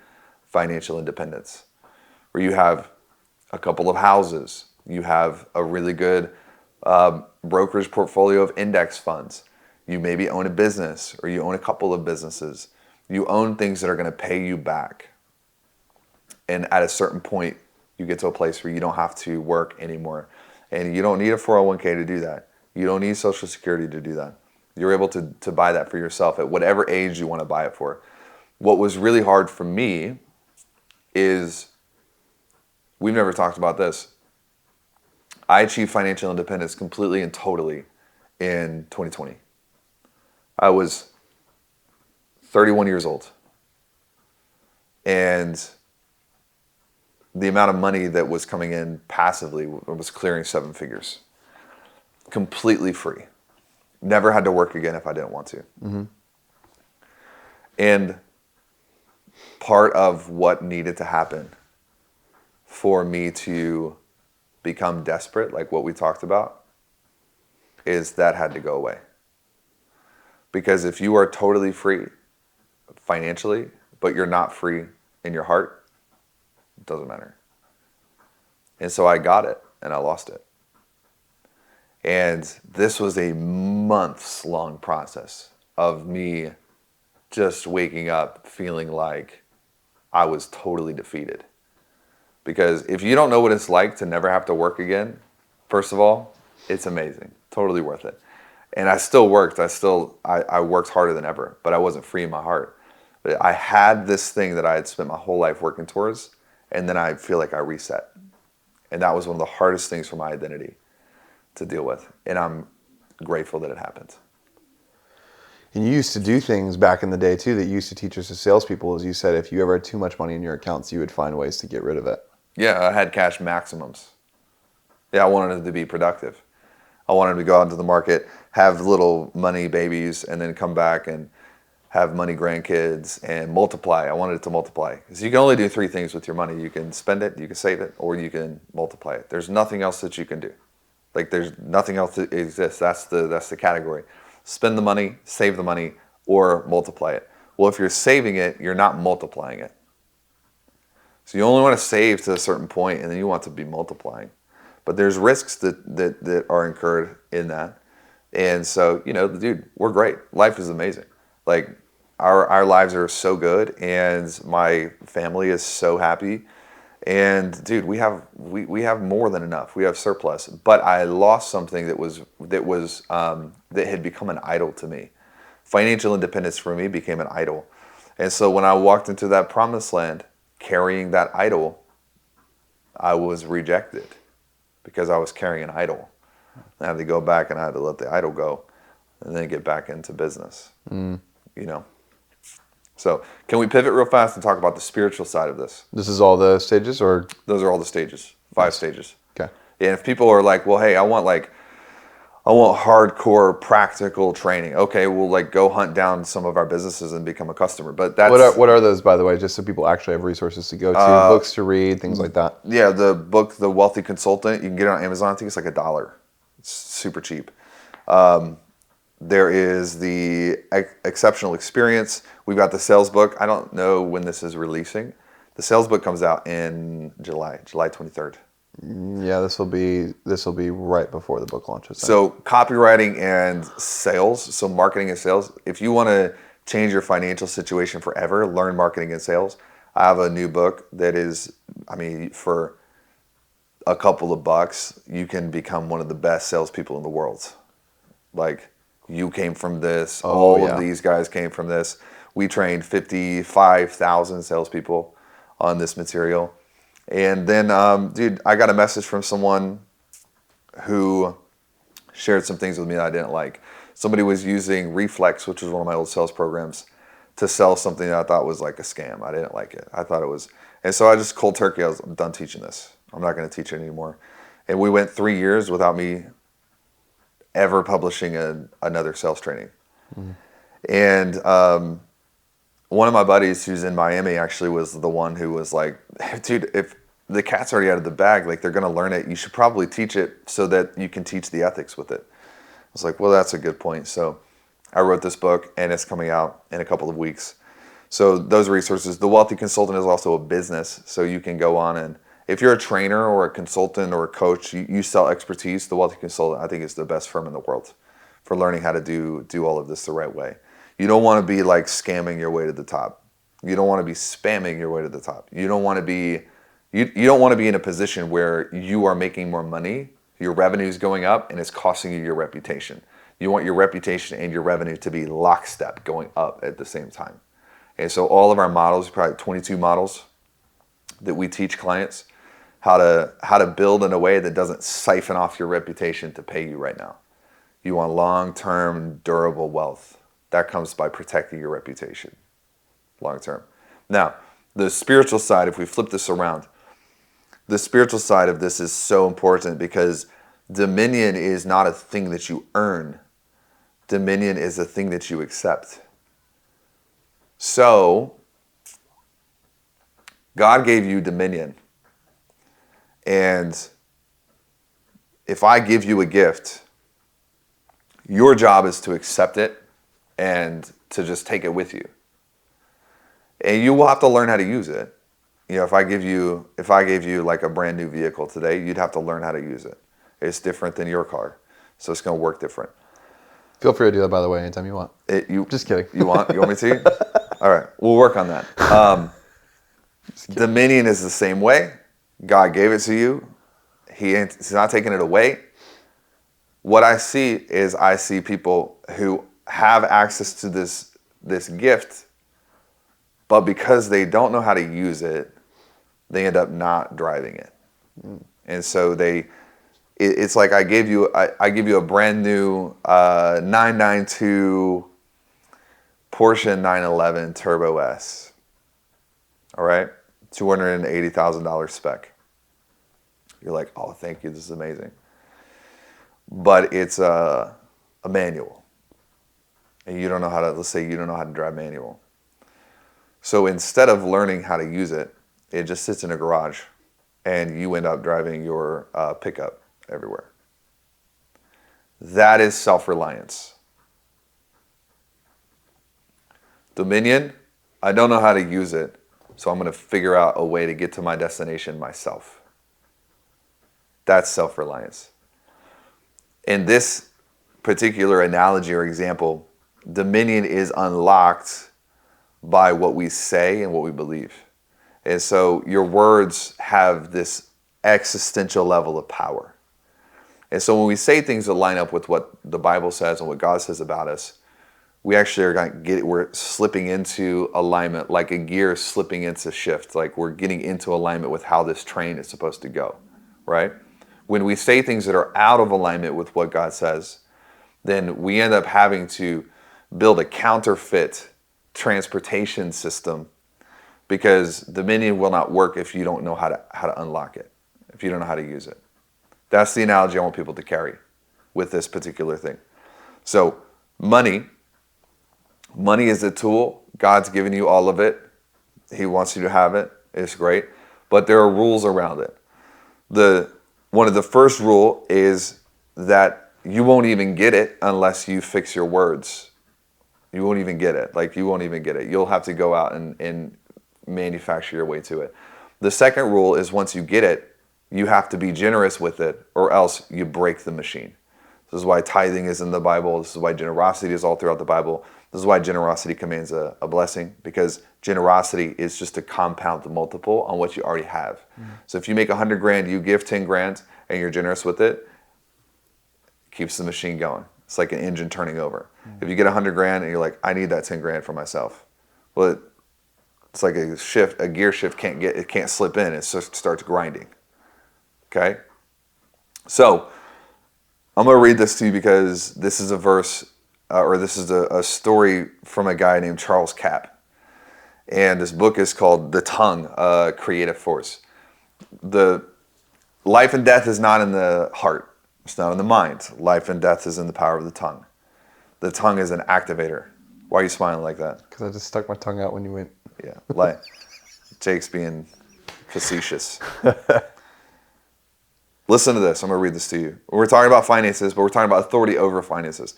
financial independence, where you have a couple of houses, you have a really good brokerage portfolio of index funds. You maybe own a business or you own a couple of businesses. You own things that are going to pay you back. And at a certain point, you get to a place where you don't have to work anymore. And you don't need a 401k to do that. You don't need Social Security to do that. You're able to buy that for yourself at whatever age you want to buy it for. What was really hard for me is, we've never talked about this. I achieved financial independence completely and totally in 2020. I was 31 years old. And the amount of money that was coming in passively was clearing 7 figures. Completely free. Never had to work again if I didn't want to. Mm-hmm. And part of what needed to happen for me to become desperate, like what we talked about, is that had to go away. Because if you are totally free financially, but you're not free in your heart, it doesn't matter. And so I got it and I lost it. And this was a months-long process of me just waking up feeling like I was totally defeated. Because if you don't know what it's like to never have to work again, first of all, it's amazing. Totally worth it. And I still worked. I worked harder than ever, but I wasn't free in my heart. But I had this thing that I had spent my whole life working towards, and then I feel like I reset. And that was one of the hardest things for my identity to deal with. And I'm grateful that it happened. And you used to do things back in the day too that you used to teach us as salespeople. As you said, if you ever had too much money in your accounts, you would find ways to get rid of it. Yeah, I had cash maximums. Yeah, I wanted it to be productive. I wanted to go out into the market, have little money babies, and then come back and have money grandkids and multiply. I wanted it to multiply. Because you can only do 3 things with your money. You can spend it, you can save it, or you can multiply it. There's nothing else that you can do. Like, there's nothing else that exists. That's the category. Spend the money, save the money, or multiply it. Well, if you're saving it, you're not multiplying it. So you only want to save to a certain point, and then you want to be multiplying. But there's risks that are incurred in that. And so, dude, we're great. Life is amazing. Like, our lives are so good, and my family is so happy. And dude, we have more than enough. We have surplus. But I lost something that had become an idol to me. Financial independence for me became an idol. And so when I walked into that promised land carrying that idol, I was rejected because I was carrying an idol. I had to go back and I had to let the idol go and then get back into business. So can we pivot real fast and talk about the spiritual side of this? This is all the stages, or? Those are all the stages, 5 stages. Okay. And if people are like, well, hey, I want hardcore practical training. Okay, we'll go hunt down some of our businesses and become a customer. But that's what are those, by the way, just so people actually have resources to go to, books to read, things like that? Yeah, the book, The Wealthy Consultant, you can get it on Amazon. I think it's like $1. It's super cheap. There is the Exceptional Experience. We've got the sales book. I don't know when this is releasing. The sales book comes out in July 23rd. Yeah, this will be right before the book launches. So copywriting and sales, so marketing and sales. If you want to change your financial situation forever, learn marketing and sales. I have a new book that is, for a couple of bucks, you can become one of the best salespeople in the world. Like, you came from this. Of these guys came from this. We trained 55,000 salespeople on this material. And then, dude, I got a message from someone who shared some things with me that I didn't like. Somebody was using Reflex, which was one of my old sales programs, to sell something that I thought was like a scam. I didn't like it. I thought it was. And so I just cold turkey, I'm done teaching this. I'm not going to teach it anymore. And we went 3 years without me ever publishing another sales training. Mm-hmm. And one of my buddies who's in Miami actually was the one who was like, dude, if the cat's already out of the bag, like, they're going to learn it, you should probably teach it so that you can teach the ethics with it. I was like, well, that's a good point. So I wrote this book, and it's coming out in a couple of weeks. So those resources. The Wealthy Consultant is also a business, so you can go on if you're a trainer or a consultant or a coach, you sell expertise. The Wealthy Consultant, I think, is the best firm in the world for learning how to do all of this the right way. You don't want to be like scamming your way to the top. You don't want to be spamming your way to the top. You don't want to be you don't want to be in a position where you are making more money, your revenue is going up, and it's costing you your reputation. You want your reputation and your revenue to be lockstep, going up at the same time. And so all of our models, probably 22 models that we teach clients, how to build in a way that doesn't siphon off your reputation to pay you right now. You want long-term, durable wealth. That comes by protecting your reputation long-term. Now, the spiritual side, if we flip this around, the spiritual side of this is so important because dominion is not a thing that you earn. Dominion is a thing that you accept. So, God gave you dominion. And if I give you a gift, your job is to accept it and to just take it with you. And you will have to learn how to use it. You know, if I gave you like a brand new vehicle today, you'd have to learn how to use it. It's different than your car. So it's going to work different. Feel free to do that, by the way, anytime you want. Just kidding. You want me to? All right. We'll work on that. Dominion is the same way. God gave it to you. He's not taking it away. What I see people who have access to this gift, but because they don't know how to use it, they end up not driving it. And so it's like I give you a brand new 992 Porsche 911 Turbo S. All right, $280,000 spec. You're like, oh, thank you, this is amazing. But it's a manual, and you don't know how to. Let's say you don't know how to drive manual. So instead of learning how to use it, it just sits in a garage, and you end up driving your pickup everywhere. That is self-reliance. Dominion, I don't know how to use it, so I'm going to figure out a way to get to my destination myself. That's self-reliance. In this particular analogy or example, dominion is unlocked by what we say and what we believe. And so your words have this existential level of power. And so when we say things that line up with what the Bible says and what God says about us, we actually we're slipping into alignment, like a gear slipping into shift, like we're getting into alignment with how this train is supposed to go, right? When we say things that are out of alignment with what God says, then we end up having to build a counterfeit transportation system, because dominion will not work if you don't know how to unlock it, if you don't know how to use it. That's the analogy I want people to carry with this particular thing. So money is a tool. God's given you all of it. He wants you to have it. It's great. But there are rules around it. One of the first rule is that you won't even get it unless you fix your words. You won't even get it. Like, you won't even get it. You'll have to go out and manufacture your way to it. The second rule is, once you get it, you have to be generous with it, or else you break the machine. This is why tithing is in the Bible. This is why generosity is all throughout the Bible. This is why generosity commands a blessing, because generosity is just a compound multiple on what you already have. Mm-hmm. So if you make 100 grand, you give 10 grand, and you're generous with it, keeps the machine going. It's like an engine turning over. Mm-hmm. If you get 100 grand and you're like, I need that 10 grand for myself. Well, it's like a gear shift can't slip in. It just starts grinding. Okay? So I'm going to read this to you because this is a verse, or this is a story from a guy named Charles Capp. And this book is called The Tongue, a Creative Force. The life and death is not in the heart. It's not in the mind. Life and death is in the power of the tongue. The tongue is an activator. Why are you smiling like that? Because I just stuck my tongue out when you went. Yeah, like Jake's being facetious. Listen to this. I'm going to read this to you. We're talking about finances, but we're talking about authority over finances.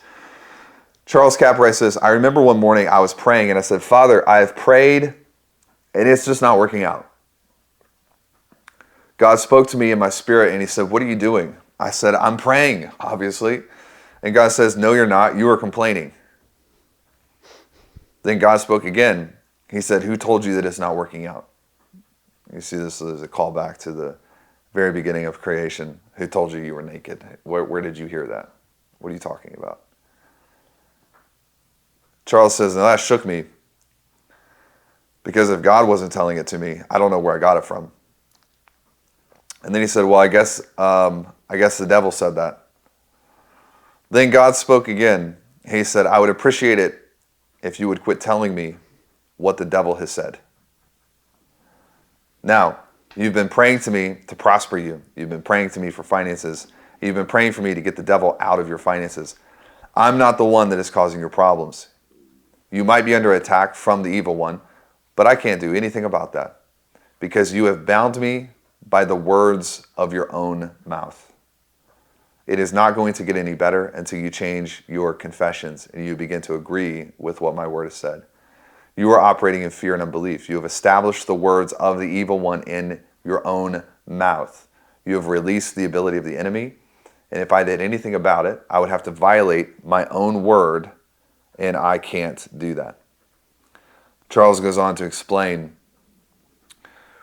Charles Capp writes this: I remember one morning I was praying and I said, Father, I have prayed and it's just not working out. God spoke to me in my spirit and he said, what are you doing? I said, I'm praying, obviously. And God says, no, you're not. You are complaining. Then God spoke again. He said, who told you that it's not working out? You see, this is a callback to the very beginning of creation. Who told you you were naked? Where did you hear that? What are you talking about? Charles says, now that shook me. Because if God wasn't telling it to me, I don't know where I got it from. And then he said, well, I guess the devil said that. Then God spoke again. He said, I would appreciate it if you would quit telling me what the devil has said. Now, you've been praying to me to prosper you. You've been praying to me for finances. You've been praying for me to get the devil out of your finances. I'm not the one that is causing your problems. You might be under attack from the evil one, but I can't do anything about that because you have bound me by the words of your own mouth. It is not going to get any better until you change your confessions and you begin to agree with what my word has said. You are operating in fear and unbelief. You have established the words of the evil one in your own mouth. You have released the ability of the enemy. And if I did anything about it, I would have to violate my own word, and I can't do that. Charles goes on to explain,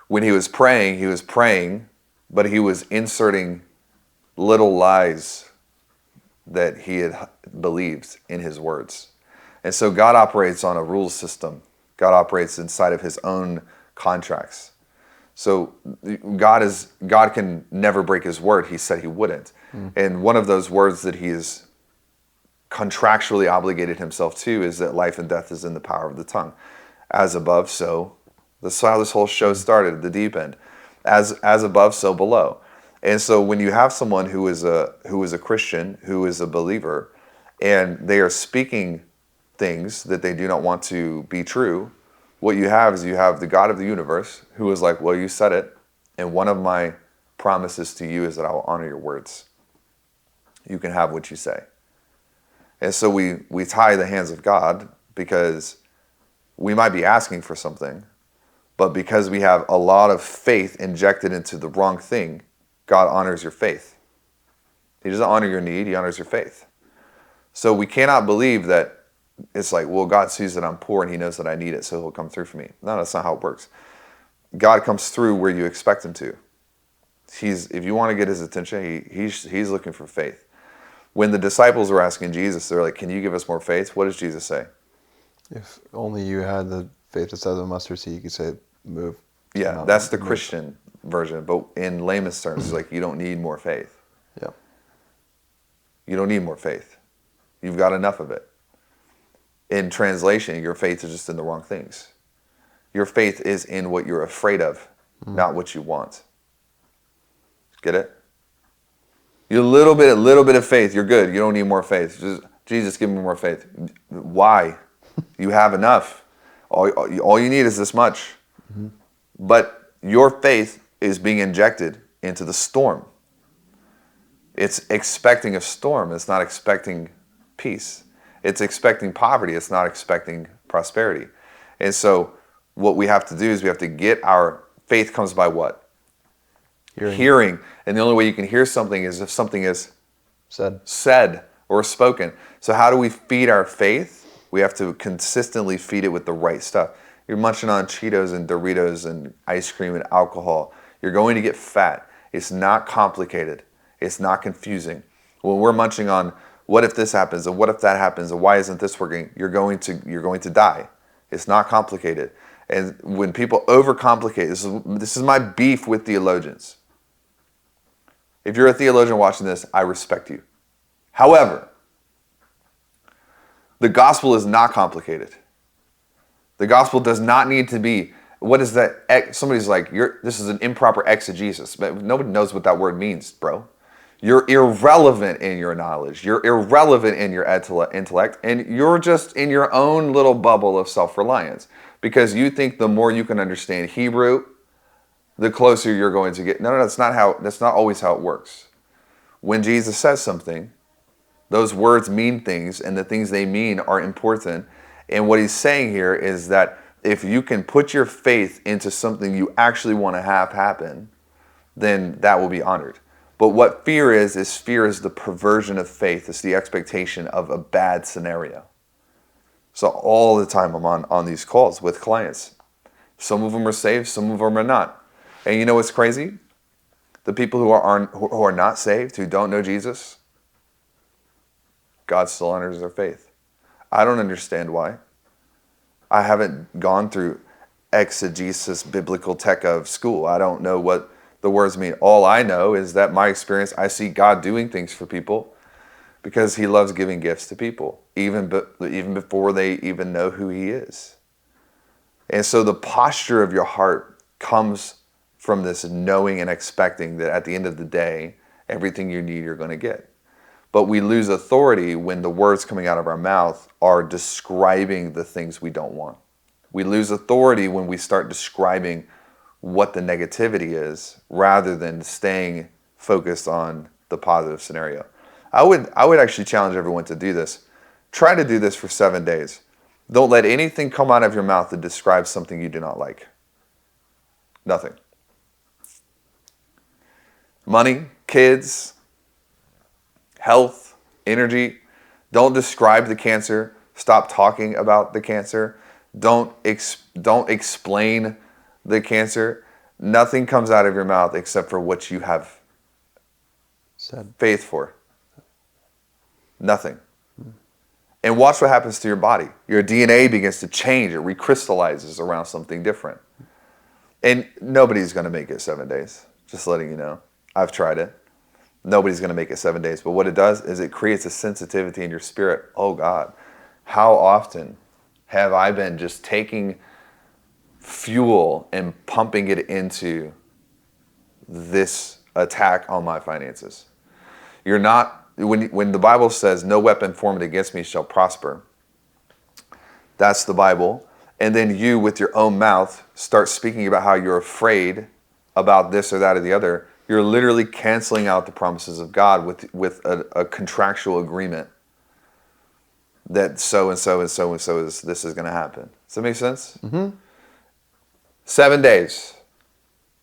when he was praying, but he was inserting little lies that he had believed in his words. And so God operates on a rules system. God operates inside of his own contracts. So God can never break his word. He said he wouldn't. And one of those words that he is contractually obligated himself to is that life and death is in the power of the tongue. As above, so. That's how this whole show started at the deep end. As above, so below. And so when you have someone who is a Christian, who is a believer, and they are speaking things that they do not want to be true, what you have is you have the God of the universe who is like, well, you said it, and one of my promises to you is that I will honor your words. You can have what you say. And so we tie the hands of God because we might be asking for something, but because we have a lot of faith injected into the wrong thing, God honors your faith. He doesn't honor your need, he honors your faith. So we cannot believe that it's like, well, God sees that I'm poor and he knows that I need it, so he'll come through for me. No, that's not how it works. God comes through where you expect him to. If you want to get his attention, he's looking for faith. When the disciples were asking Jesus, they're like, can you give us more faith? What does Jesus say? If only you had the faith the size of a mustard seed, you could say, move. Yeah, that's the Christian version. But in layman's terms, it's like, you don't need more faith. Yeah. You don't need more faith. You've got enough of it. In translation, your faith is just in the wrong things. Your faith is in what you're afraid of, not what you want. Get it? You a little bit of faith, you're good. You don't need more faith. Just, Jesus, give me more faith. Why? You have enough. All you need is this much. But your faith is being injected into the storm. It's expecting a storm. It's not expecting peace. It's expecting poverty. It's not expecting prosperity. And so what we have to do is we have to get our faith comes by what? Hearing. And the only way you can hear something is if something is said or spoken. So how do we feed our faith? We have to consistently feed it with the right stuff. You're munching on Cheetos and Doritos and ice cream and alcohol. You're going to get fat. It's not complicated. It's not confusing. When we're munching on what if this happens and what if that happens and why isn't this working, you're going to die. It's not complicated. And when people overcomplicate, this is my beef with theologians. If you're a theologian watching this, I respect you. However, the gospel is not complicated. The gospel does not need to be, what is that? Somebody's like, this is an improper exegesis. But nobody knows what that word means, bro. You're irrelevant in your knowledge. You're irrelevant in your intellect. And you're just in your own little bubble of self-reliance. Because you think the more you can understand Hebrew, the closer you're going to get. No, that's not always how it works. When Jesus says something, those words mean things, and the things they mean are important. And what he's saying here is that if you can put your faith into something you actually want to have happen, then that will be honored. But what fear is the perversion of faith. It's the expectation of a bad scenario. So all the time I'm on these calls with clients. Some of them are saved, some of them are not. And you know what's crazy? The people who are not saved, who don't know Jesus, God still honors their faith. I don't understand why. I haven't gone through exegesis, biblical tech of school. I don't know what the words mean. All I know is that my experience, I see God doing things for people because he loves giving gifts to people, even before they even know who he is. And so the posture of your heart comes from this knowing and expecting that at the end of the day, everything you need, you're going to get. But we lose authority when the words coming out of our mouth are describing the things we don't want. We lose authority when we start describing what the negativity is rather than staying focused on the positive scenario. I would actually challenge everyone to do this. Try to do this for 7 days. Don't let anything come out of your mouth that describes something you do not like. Nothing. Money, kids, health, energy. Don't describe the cancer. Stop talking about the cancer. Don't explain the cancer. Nothing comes out of your mouth except for what you have said faith for. Nothing. And watch what happens to your body. Your DNA begins to change. It recrystallizes around something different. And nobody's going to make it 7 days. Just letting you know. I've tried it. Nobody's going to make it 7 days. But what it does is it creates a sensitivity in your spirit. Oh God, how often have I been just taking fuel and pumping it into this attack on my finances? You're not, when the Bible says no weapon formed against me shall prosper, that's the Bible. And then you with your own mouth start speaking about how you're afraid about this or that or the other. You're literally canceling out the promises of God with a contractual agreement that so and so and so and so is this is going to happen. Does that make sense? Mm-hmm. 7 days.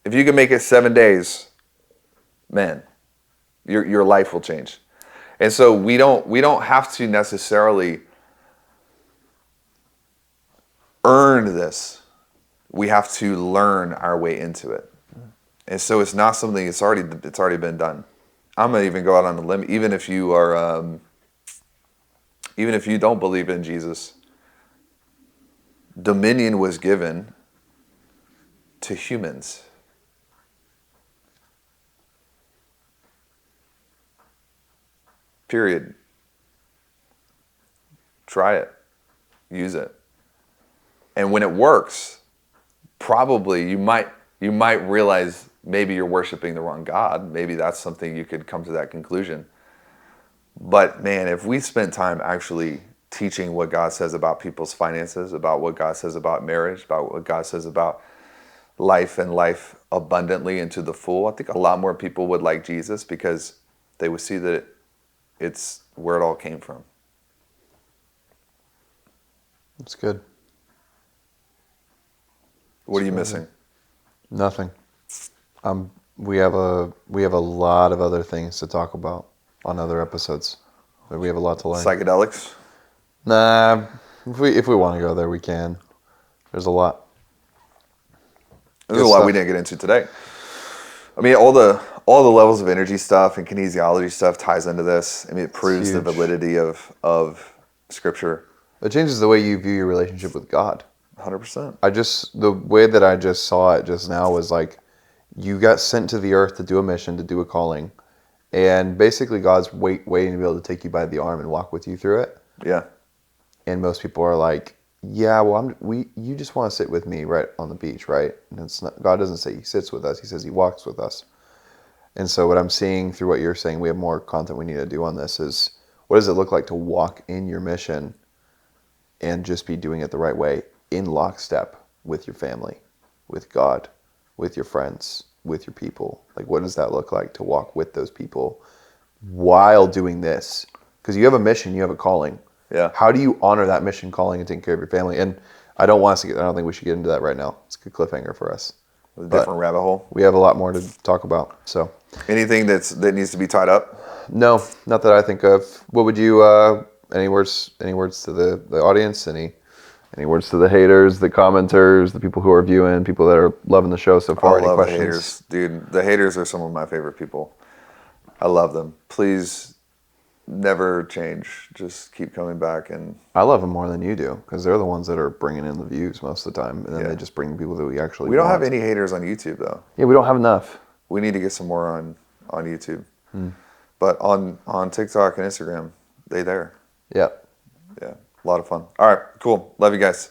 If you can make it 7 days, man, your life will change. And so we don't have to necessarily earn this. We have to learn our way into it. And so it's not something, it's already been done. I'm going to even go out on a limb, even if you don't believe in Jesus, dominion was given to humans. Period. Try it. Use it. And when it works, probably you might realize maybe you're worshiping the wrong God. Maybe that's something you could come to that conclusion. But man, if we spent time actually teaching what God says about people's finances, about what God says about marriage, about what God says about life and life abundantly and to the full, I think a lot more people would like Jesus because they would see that it's where it all came from. That's good. What are you missing? Nothing. We have a lot of other things to talk about on other episodes. But we have a lot to learn. Psychedelics? Nah, if we want to go there, we can. There's a lot. There's a lot we didn't get into today. I mean, all the levels of energy stuff and kinesiology stuff ties into this. I mean, it proves the validity of Scripture. It changes the way you view your relationship with God. 100%. The way that I just saw it just now was like, you got sent to the earth to do a mission, to do a calling, and basically God's waiting to be able to take you by the arm and walk with you through it. Yeah. And most people are like, yeah, well, you just want to sit with me right on the beach, right? And it's not, God doesn't say he sits with us, he says he walks with us. And so what I'm seeing through what you're saying, we have more content we need to do on this, is what does it look like to walk in your mission and just be doing it the right way, in lockstep with your family, with God, with your friends, with your people? Like, what does that look like to walk with those people while doing this? Because you have a mission, you have a calling. Yeah. How do you honor that mission, calling, and taking care of your family? And I don't think we should get into that right now. It's a good cliffhanger for us. A different rabbit hole. We have a lot more to talk about. So, Anything that needs to be tied up? no, not that I think of. What would you? Any words? Any words to the audience? Any words to the haters, the commenters, the people who are viewing, people that are loving the show so far? I Any love questions? the haters, dude. The haters are some of my favorite people. I love them. Please never change. Just keep coming back. And I love them more than you do because they're the ones that are bringing in the views most of the time, and then Yeah. they just bring people that we actually. we don't want. have any haters on YouTube though. Yeah, we don't have enough. We need to get some more on YouTube. But on TikTok and Instagram, they there. Yeah. Yeah, a lot of fun. All right, cool. Love you guys.